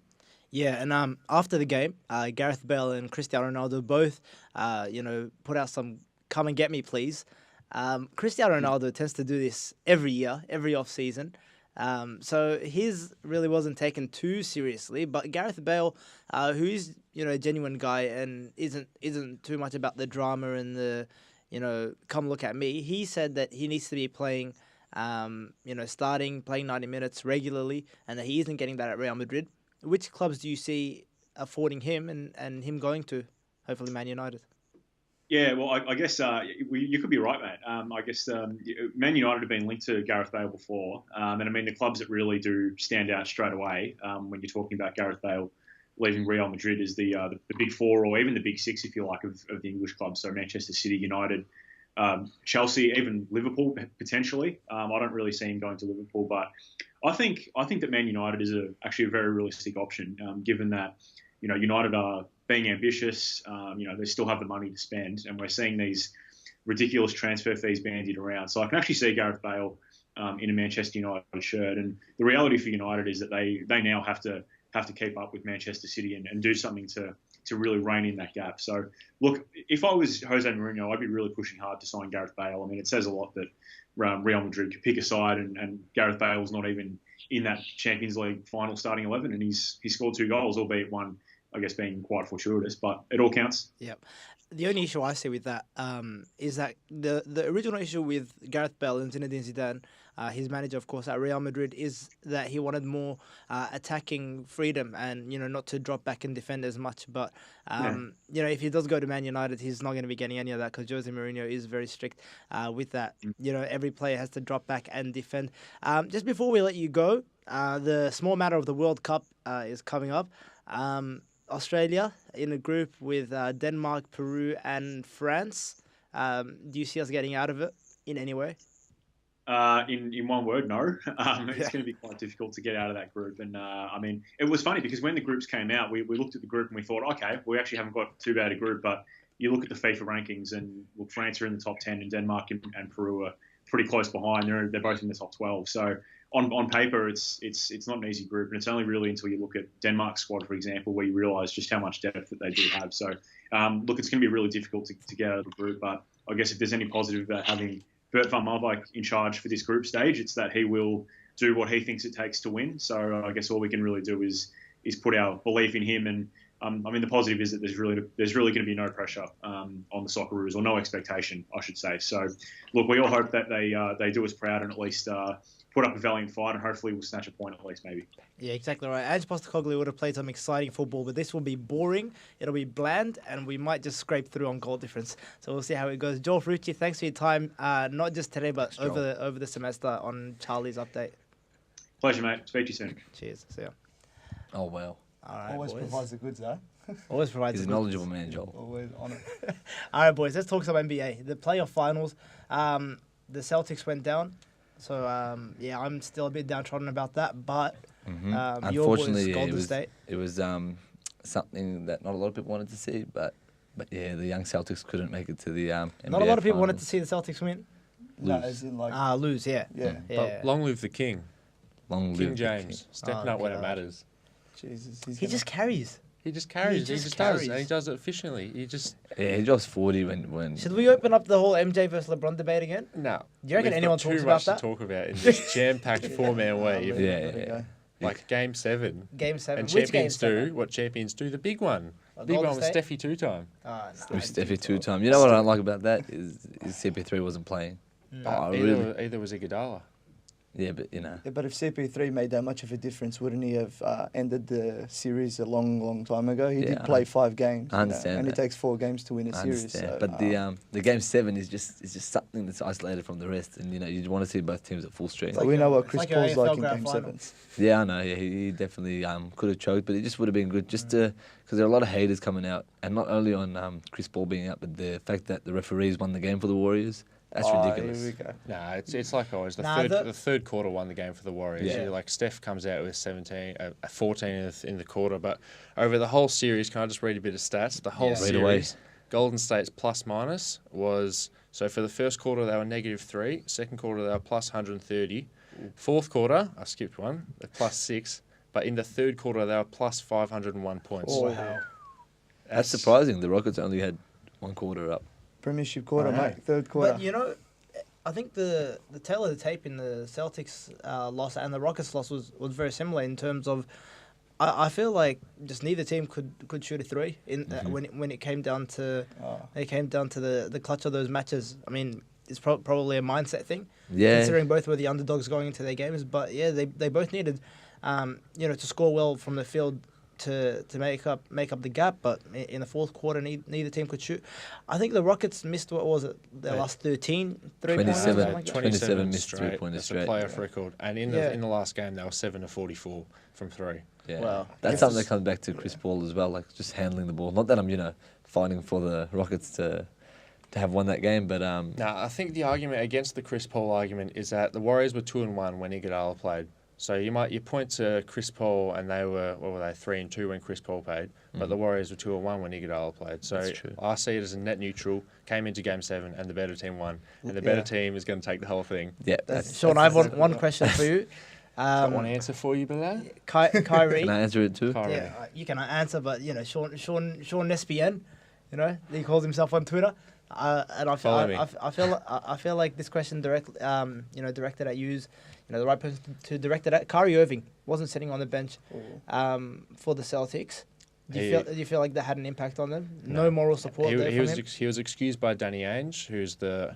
Yeah, and after the game, Gareth Bale and Cristiano Ronaldo both, put out some "come and get me, please." Cristiano Ronaldo tends to do this every year, every off season. So his really wasn't taken too seriously, but Gareth Bale, who is a genuine guy and isn't too much about the drama and the come look at me. He said that he needs to be playing, playing 90 minutes regularly, and that he isn't getting that at Real Madrid. Which clubs do you see affording him and him going to? Hopefully, Man United. Yeah, well, I guess you could be right, mate. I guess Man United have been linked to Gareth Bale before, and I mean the clubs that really do stand out straight away when you're talking about Gareth Bale leaving Real Madrid is the big four or even the big six, if you like, of the English clubs. So Manchester City, United, Chelsea, even Liverpool potentially. I don't really see him going to Liverpool, but I think that Man United is actually a very realistic option, given that United are being ambitious. They still have the money to spend, and we're seeing these ridiculous transfer fees bandied around. So I can actually see Gareth Bale in a Manchester United shirt. And the reality for United is that they now have to keep up with Manchester City and do something to really rein in that gap. So look, if I was Jose Mourinho, I'd be really pushing hard to sign Gareth Bale. I mean, it says a lot that Real Madrid could pick a side and Gareth Bale's not even in that Champions League final starting 11, and he scored 2 goals, albeit one, I guess, being quite fortuitous, but it all counts. Yep. The only issue I see with that is that the original issue with Gareth Bale and Zinedine Zidane, his manager, of course, at Real Madrid, is that he wanted more attacking freedom and, not to drop back and defend as much. But, if he does go to Man United, he's not going to be getting any of that because Jose Mourinho is very strict with that. Every player has to drop back and defend. Just before we let you go, the small matter of the World Cup is coming up. Australia in a group with Denmark, Peru, and France. Do you see us getting out of it in any way? In one word, no. It's going to be quite difficult to get out of that group. And I mean, it was funny because when the groups came out, we looked at the group and we thought, okay, we actually haven't got too bad a group. But you look at the FIFA rankings and look, France are in the top 10 and Denmark and Peru are pretty close behind. They're both in the top 12. So on paper, it's not an easy group, and it's only really until you look at Denmark's squad, for example, where you realise just how much depth that they do have. So, look, it's going to be really difficult to get out of the group, but I guess if there's any positive about having Bert van Marwijk in charge for this group stage, it's that he will do what he thinks it takes to win. So I guess all we can really do is put our belief in him. And I mean, the positive is that there's really going to be no pressure on the Socceroos, or no expectation, I should say. So, look, we all hope that they do us proud and at least put up a valiant fight, and hopefully we'll snatch a point at least, maybe. Yeah, exactly right. Ange Postecoglou would have played some exciting football, but this will be boring, it'll be bland, and we might just scrape through on goal difference. So we'll see how it goes. Joel Fruci, thanks for your time, not just today, but over the semester on Charlie's update. Pleasure, mate. Speak to you soon. Cheers. See ya. Oh, wow. All right, Always boys. provides the goods, eh? Always provides He's the a goods. knowledgeable man, Joel. Always on it. All right, boys, let's talk some NBA. The playoff finals, the Celtics went down. So, I'm still a bit downtrodden about that. But your boys, Golden State. It was something that not a lot of people wanted to see. But yeah, the young Celtics couldn't make it to the NBA Not a lot of people finals. wanted to see the Celtics win. No, as in like... lose, yeah. But long live the king. Long King live James. the king. Stepping up when it matters. Jesus. He just carries. He just carries. He just does. And he does it efficiently. Yeah, he drops 40 when... Should we open up the whole MJ versus LeBron debate again? No. Do you reckon We've anyone got talks too about much that? to talk about in this jam-packed four-man wave. Yeah. Like Game 7. Game 7. And Which champions Game 7? do what champions do. The big one. Oh, Big Golden one with State? Steffi two-time. With Steffi two-time. You know what I don't like about that is CP3 wasn't playing. Either was Iguodala. Yeah, but you know. Yeah, but if CP3 made that much of a difference, wouldn't he have ended the series a long, long time ago? He did play 5 games. I understand and that. it takes 4 games to win a I series. understand. So, But the Game 7 is just something that's isolated from the rest, and you want to see both teams at full strength. so we know what Chris like your Paul's like AFL in grand Game final. 7s. Yeah, I know. Yeah, he definitely could have choked, but it just would have been good just to, because there are a lot of haters coming out, and not only on Chris Paul being out, but the fact that the referees won the game for the Warriors. That's ridiculous. Here we go. Nah, it's like always. The third quarter won the game for the Warriors. Yeah. Like Steph comes out with 14 in the quarter, but over the whole series, can I just read a bit of stats? The whole series, Golden State's plus-minus was, so for the first quarter they were -3, second quarter they were plus 130, fourth quarter, I skipped one, they're +6, but in the third quarter they were plus 501 points. Oh, wow. That's surprising. The Rockets only had one quarter up. Premiership quarter, mate. Third quarter. But, you know, I think the tail of the tape in the Celtics loss and the Rockets loss was very similar in terms of I feel like just neither team could shoot a three when it came down to the clutch of those matches. I mean, it's probably a mindset thing, considering both were the underdogs going into their games. But yeah, they both needed to score well from the field to make up the gap. But in the fourth quarter, neither team could shoot. I think the Rockets missed, what was it, their last 13 3-pointers? 27 missed straight. 3-pointers straight. That's a playoff record. And in the last game, they were 7 of 44 from 3. Yeah, wow. That's something that comes back to Chris Paul as well, like just handling the ball. Not that I'm, fighting for the Rockets to have won that game, but No, I think the argument against the Chris Paul argument is that the Warriors were 2-1 when Iguodala played. So you point to Chris Paul and they were 3-2 when Chris Paul played, but the Warriors were 2-1 when Iguodala played. So I see it as a net neutral. Came into Game 7 and the better team won, and the better team is going to take the whole thing. Yeah, Sean, I have one question for you. Got one answer for you, Bilal? Kyrie. Can I answer it too? Kyrie. Yeah, you can answer, but Sean SPN, he calls himself on Twitter, and I feel like this question directed at you. The right person to direct it at. Kyrie Irving wasn't sitting on the bench for the Celtics. Do you feel like that had an impact on them? No moral support there from him? He was excused by Danny Ainge, who's the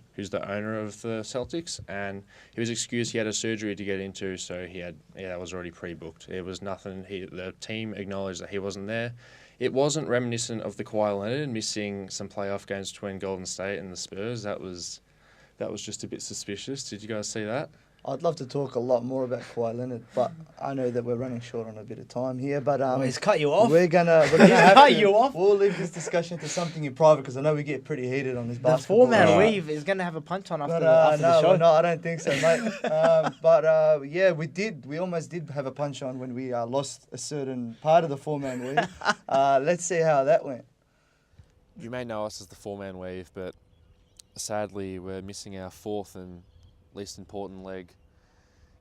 owner of the Celtics, and he was excused. He had a surgery to get into, so that was already pre-booked. It was nothing. The team acknowledged that he wasn't there. It wasn't reminiscent of the Kawhi Leonard missing some playoff games between Golden State and the Spurs. That was just a bit suspicious. Did you guys see that? I'd love to talk a lot more about Kawhi Leonard, but I know that we're running short on a bit of time here. But he's cut you off. We're gonna have cut you off. We'll leave this discussion to something in private because I know we get pretty heated on this basketball. The 4-man weave is gonna have a punch on after the show. No, I don't think so, mate. Yeah, we almost did have a punch on when we lost a certain part of the 4-man weave. Let's see how that went. You may know us as the 4-man weave, but sadly we're missing our fourth and least important leg,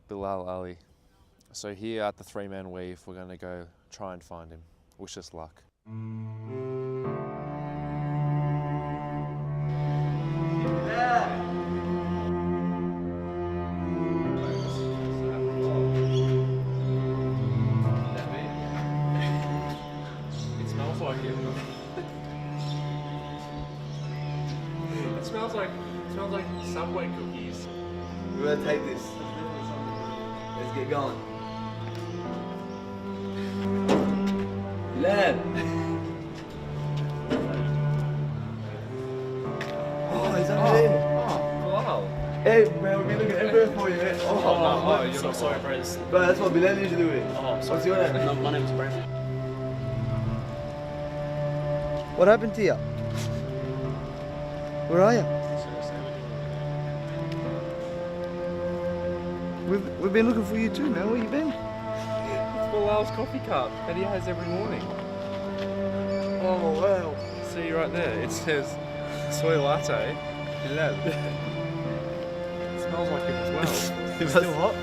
Bilal Ali. So here at the 3-man weave, we're going to go try and find him. Wish us luck. It smells like it. It smells like Subway cookies. We're gonna take this. Let's get going. Bilal. Oh, he's under there. Oh, wow. Hey, man, we've been looking everywhere for you, man. You're so sorry, bro. Bro, that's what Bilal usually do. Oh, sorry. What's your name? No, my name's Brent. What happened to you? Where are you? We've been looking for you too, man. Where you been? It's Bilal's coffee cup that he has every morning. Oh, wow. See right there, it says soy latte, Bilal. It smells like him as well. It's still hot?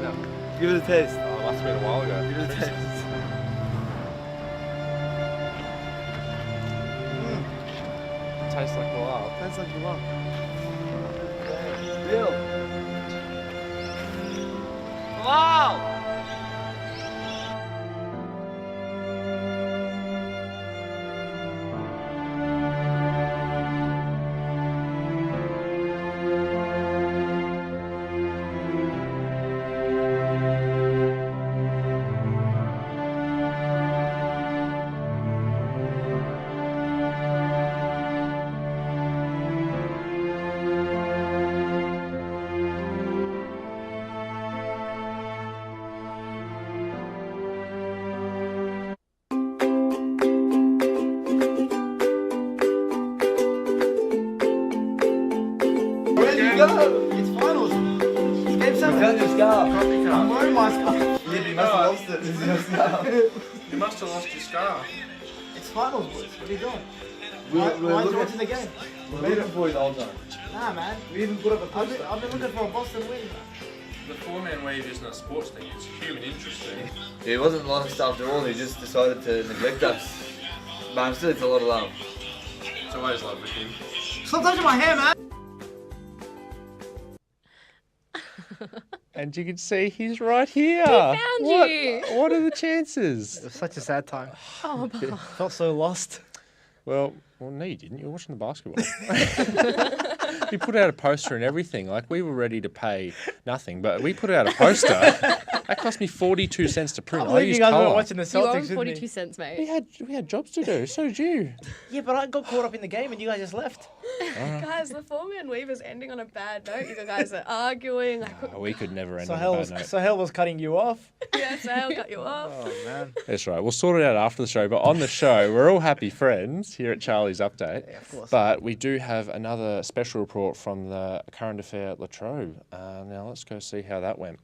No. Give it a taste. Oh, it must have been a while ago. Give it a taste. Tastes like Bilal. Tastes like Bilal. Bill. Bilal! It's finals. It's game 7. Found your scarf. I'm wearing my scarf. Yeah, you must have lost it. You must have lost your scarf. It's finals, boys. What are you doing? Why aren't you watching the game? We're looking for it all the time. Nah, man. We even put up a poster. I've been looking for a Boston win. The four-man wave isn't a sports thing, it's human interest thing. It wasn't lost after all, he just decided to neglect us. But I'm still, it's a lot of love. It's always love with him. Stop touching my hair, man! And you can see he's right here. He found you. What are the chances? It was such a sad time. Oh, Felt so lost. Well, no, you didn't. You were watching the basketball. We put out a poster and everything. Like, we were ready to pay nothing, but we put out a poster. That cost me 42 cents to print. I used you guys were colour. watching the You Celtics own 42 cents, mate. We had jobs to do. So did you. Yeah, but I got caught up in the game and you guys just left. Guys, the four-man weave is ending on a bad note. You guys are arguing. We could never end on a Sahel bad note. Sahel was cutting you off. Yeah, Sahel cut you off. Oh, man. That's right. We'll sort it out after the show. But on the show, we're all happy friends here at Charlie's Update. Yeah, of course. But we do have another special report from the current affair at Trobe. Now let's go see how that went.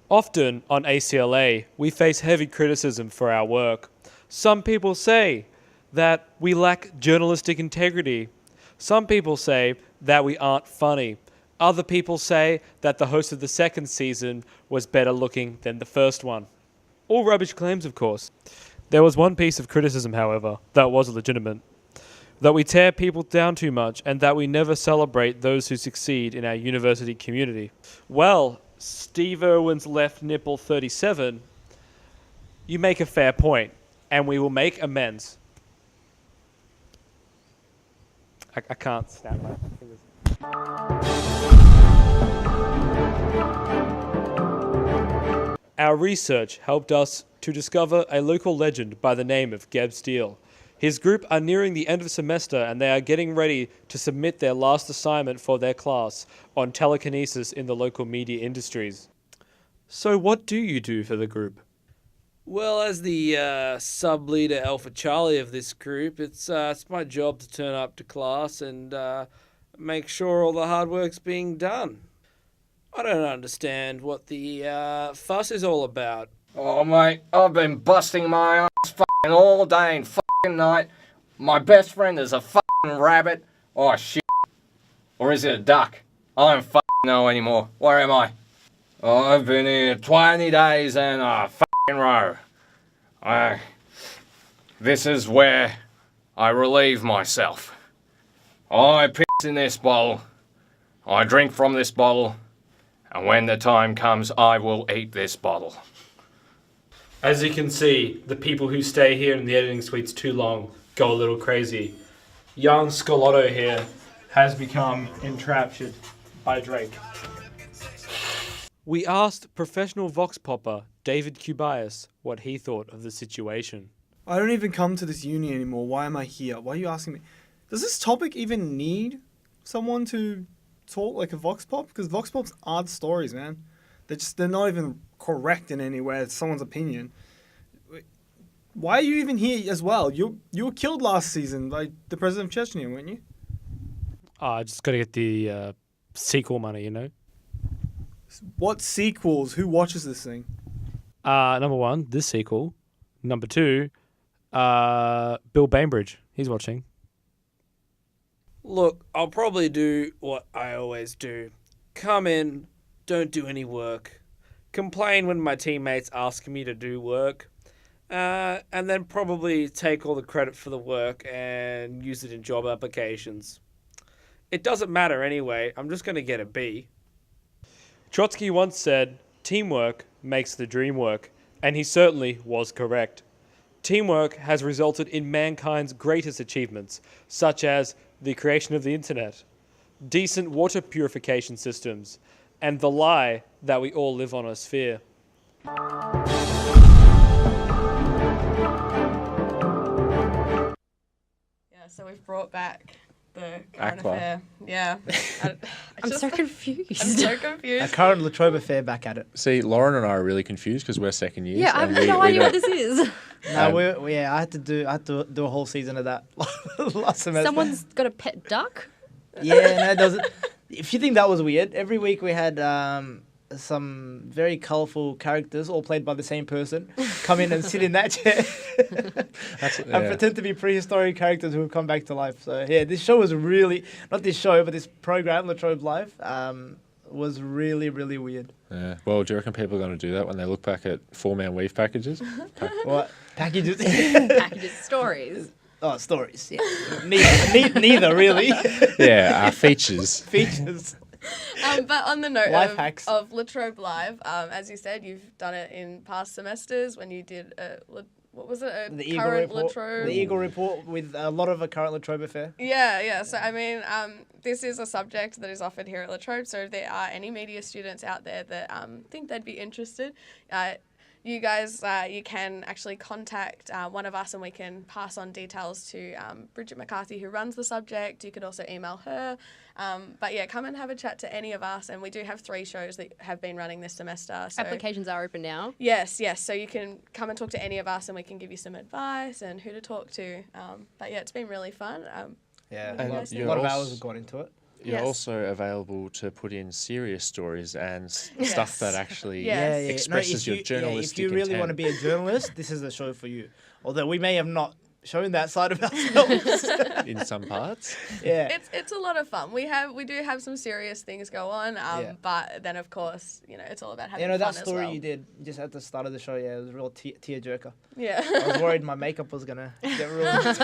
Often on ACLA, we face heavy criticism for our work. Some people say that we lack journalistic integrity. Some people say that we aren't funny. Other people say that the host of the second season was better looking than the first one. All rubbish claims, of course. There was one piece of criticism, however, that was legitimate. That we tear people down too much and that we never celebrate those who succeed in our university community. Well, Steve Irwin's left nipple 37, you make a fair point, and we will make amends. I can't snap my fingers. Our research helped us to discover a local legend by the name of Geb Steele. His group are nearing the end of the semester and they are getting ready to submit their last assignment for their class on telekinesis in the local media industries. So what do you do for the group? Well, as the sub-leader Alpha Charlie of this group, it's my job to turn up to class and make sure all the hard work's being done. I don't understand what the fuss is all about. Oh, mate, I've been busting my ass f***ing all day and f***ing night. My best friend is a f***ing rabbit. Oh, shit. Or is it a duck? I don't f***ing know anymore. Where am I? Oh, I've been here 20 days and a f***ing row. This is where I relieve myself. I piss in this bottle. I drink from this bottle. And when the time comes, I will eat this bottle. As you can see, the people who stay here in the editing suites too long go a little crazy. Young Scolotto here has become enraptured by Drake. We asked professional vox popper David Kubias what he thought of the situation. I don't even come to this uni anymore. Why am I here? Why are you asking me? Does this topic even need someone to talk like a vox pop? Because vox pops aren't stories, man. They're not even correct in any way. It's someone's opinion. Why are you even here as well? You were killed last season by the president of Chechnya, weren't you? I just got to get the sequel money, you know? What sequels? Who watches this thing? Number one, this sequel. Number two, Bill Bainbridge. He's watching. Look, I'll probably do what I always do. Come in, don't do any work. Complain when my teammates ask me to do work. And then probably take all the credit for the work and use it in job applications. It doesn't matter anyway. I'm just going to get a B. Trotsky once said, teamwork makes the dream work, and he certainly was correct. Teamwork has resulted in mankind's greatest achievements, such as the creation of the internet, decent water purification systems, and the lie that we all live on a sphere. Yeah, so we've brought back the current ACLA. affair. Yeah. I'm so confused. I'm so A confused. current Latrobe affair back at it. See, Lauren and I are really confused because we're second years. Yeah, I and have no we idea what don't- this is. No, I had to do a whole season of that last semester. Someone's got a pet duck? Yeah, no, if you think that was weird, every week we had some very colourful characters, all played by the same person, come in and sit in that chair and pretend to be prehistoric characters who have come back to life. So yeah, this show was really, not this show, but this program, Trobe Live, was really, really weird. Yeah. Well, do you reckon people are going to do that when they look back at 4-man weave packages? What? Packages? Packages, stories. Oh, stories, yeah. Neither really. Yeah, features. Features. But on the note Life hacks. of La Trobe Live, as you said, you've done it in past semesters when you did, what was it, The Eagle current Report. La Trobe? The Eagle Report with a lot of a current La Trobe affair. Yeah. So, I mean, this is a subject that is offered here at La Trobe, so if there are any media students out there that think they'd be interested, you guys, you can actually contact one of us and we can pass on details to Bridget McCarthy, who runs the subject. You could also email her. But yeah, come and have a chat to any of us. And we do have 3 shows that have been running this semester. So Applications are open now. Yes. So you can come and talk to any of us and we can give you some advice and who to talk to. But yeah, it's been really fun. Yeah, what do you guys think? a lot of hours have gone into it. You're also available to put in serious stories and stuff that actually expresses your journalistic if you really intent. want to be a journalist, this is the show for you. Although we may have not shown that side of ourselves in some parts. Yeah, it's a lot of fun. We do have some serious things go on, but then of course it's all about having fun that as story well. you did just at the start of the show. Yeah, it was a real tear jerker. Yeah, I was worried my makeup was gonna get ruined.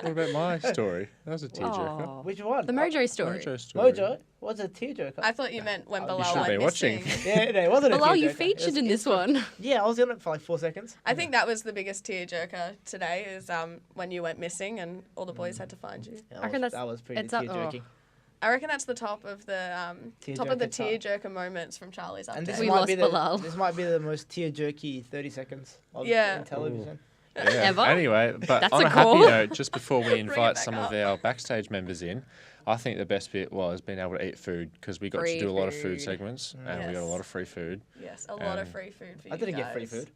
What about my story? That was a tearjerker. Which one? The MoJo story. MoJo? What's a tearjerker? I thought you meant when Bilal should have went been watching. missing. Yeah, no, it wasn't a Bilal, tearjerker. you featured in this one. Yeah, I was in it for like 4 seconds. I think that was the biggest tearjerker today is when you went missing and all the boys had to find you. Yeah, I reckon that was pretty it's up- tear-jerking. I reckon that's the top of the Tearjerker tearjerker moments from Charlie's And update. this We might lost be Bilal. This might be the most tear-jerky 30 seconds of Yeah. in television. Yeah. Ever? Anyway, but That's on a a happy call. note, just before we it invite back some up. of our backstage members in, I think the best bit was being able to eat food because we got Free to do a lot of food food. segments and we got a Yes. lot of free food. Yes, a lot of free food for you I didn't guys. get free food.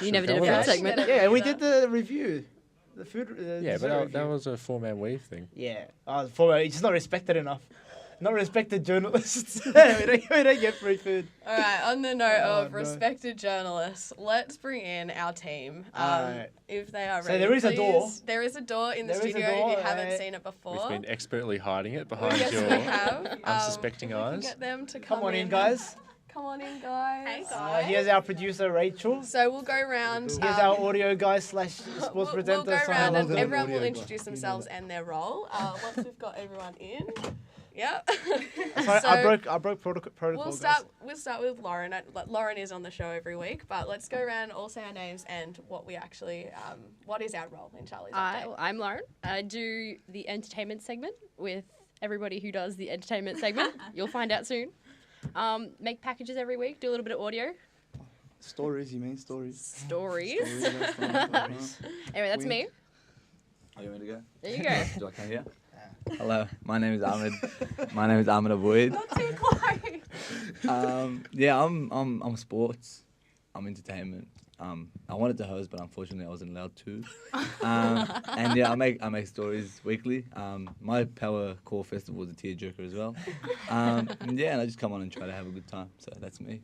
You never did a Yeah, food I segment. didn't. Yeah, we did the review. The food. Yeah, dessert but that review. was a 4-man weave thing. Yeah, it's just not respected enough. Not respected journalists. we don't get free food. All right, on the note of no. respected journalists, let's bring in our team. Alright. If they are So ready, there is a please. door. There is a door in the There is a studio door, if you haven't and- seen it before. We've been expertly hiding it behind Yes, your we have. unsuspecting We can eyes. get them to come Come on in, guys. Come on in, guys. Hey, Here's our producer, Rachel. So we'll go round. Here's our audio guy / sports We'll presenter. go around and Simon. everyone will introduce themselves and their role. Once we've got everyone in. Yep. Sorry, So I broke protocol. We'll start with Lauren. Lauren is on the show every week, but let's go around, all say our names and what we actually, what is our role in Charlie's update. I'm Lauren. I do the entertainment segment with everybody who does the entertainment segment. You'll find out soon. Make packages every week, do a little bit of audio. Stories, you mean stories? Stories. Stories. Anyway, that's me. Oh, you want me to go? There you go. Do I come here? Hello, my name is Ahmed. My name is Ahmed Attenborough. Not too quiet. Yeah, I'm sports. I'm entertainment. I wanted to host, but unfortunately, I wasn't allowed to. And yeah, I make stories weekly. My Power Core Festival is a tearjerker as well. Yeah, and I just come on and try to have a good time. So that's me.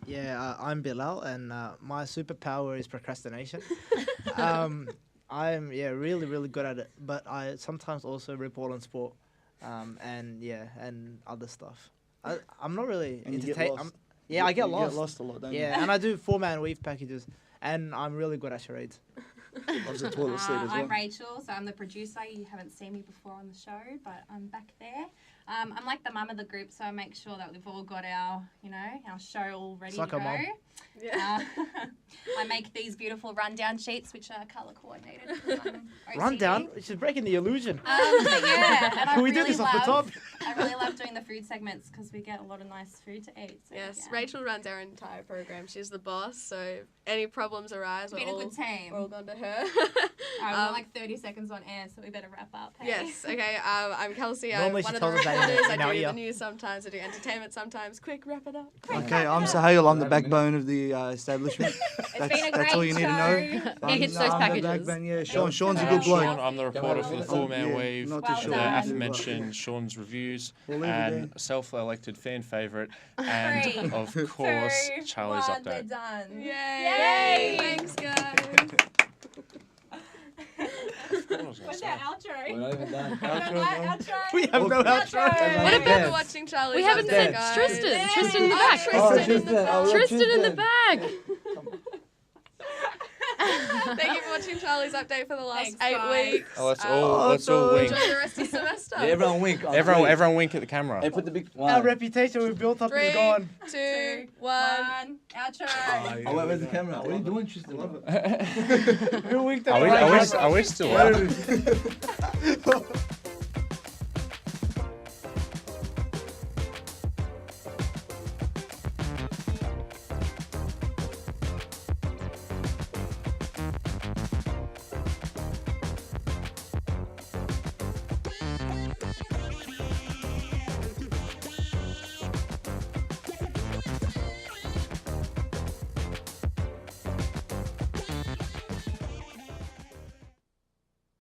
Yeah, I'm Bilal, and my superpower is procrastination. I'm really really good at it, but I sometimes also report on sport, and other stuff. I'm not really And you get entertain. lost. I get You lost. get lost a lot, don't you? Yeah, and I do 4-man weave packages, and I'm really good at charades. Loves the toilet seat as well. I'm Rachel, so I'm the producer. You haven't seen me before on the show, but I'm back there. I'm like the mum of the group, so I make sure that we've all got our show all ready It's like to a go. mum. Yeah. I make these beautiful rundown sheets, which are colour coordinated. 'cause I'm OCD. Rundown? She's breaking the illusion. Yeah, and I We did really this off the top. I really love doing the food segments because we get a lot of nice food to eat. So, Yes, yeah. Rachel runs our entire program. She's the boss, so if any problems arise, Been a good team. we're all gone to her. We've got like 30 seconds on air, so we better wrap up. Hey? Yes, okay, I'm Kelsey. I'm Normally one she of the tells us that in reporters. I our do ear. the news sometimes, I do entertainment sometimes. Quick, wrap it up. Okay, I'm Sahil. I'm the backbone of the establishment. It's all you need to know. He hits those I'm the packages. backbone, yeah. Sean's a good bloke. I'm the reporter for the 4-man Yeah, Wave. not too The sure. aforementioned Sean's reviews. news, We'll leave it and there. self-elected fan favourite, and 3, of course, 2, Charlie's 1, we're update. done. Yay! Thanks, guys. What's our outro? We're not even done. Outro. We have no outro. What about the watching Charlie's We haven't update, said guys? Tristan. Tristan in the back. Tristan in the bag. Thank you for watching Charlie's update for the last Thanks, 8 guys. weeks. Oh, let's all wink. Enjoy the rest of the semester. Yeah, everyone wink. on Everyone wink at the camera. three. Hey, put the big Our one. reputation we've built up 3, is gone. 2, 1. 1, outro. Oh, wait, where's the camera? What are you doing, Tristan? Who winked at Are we still on? Wait.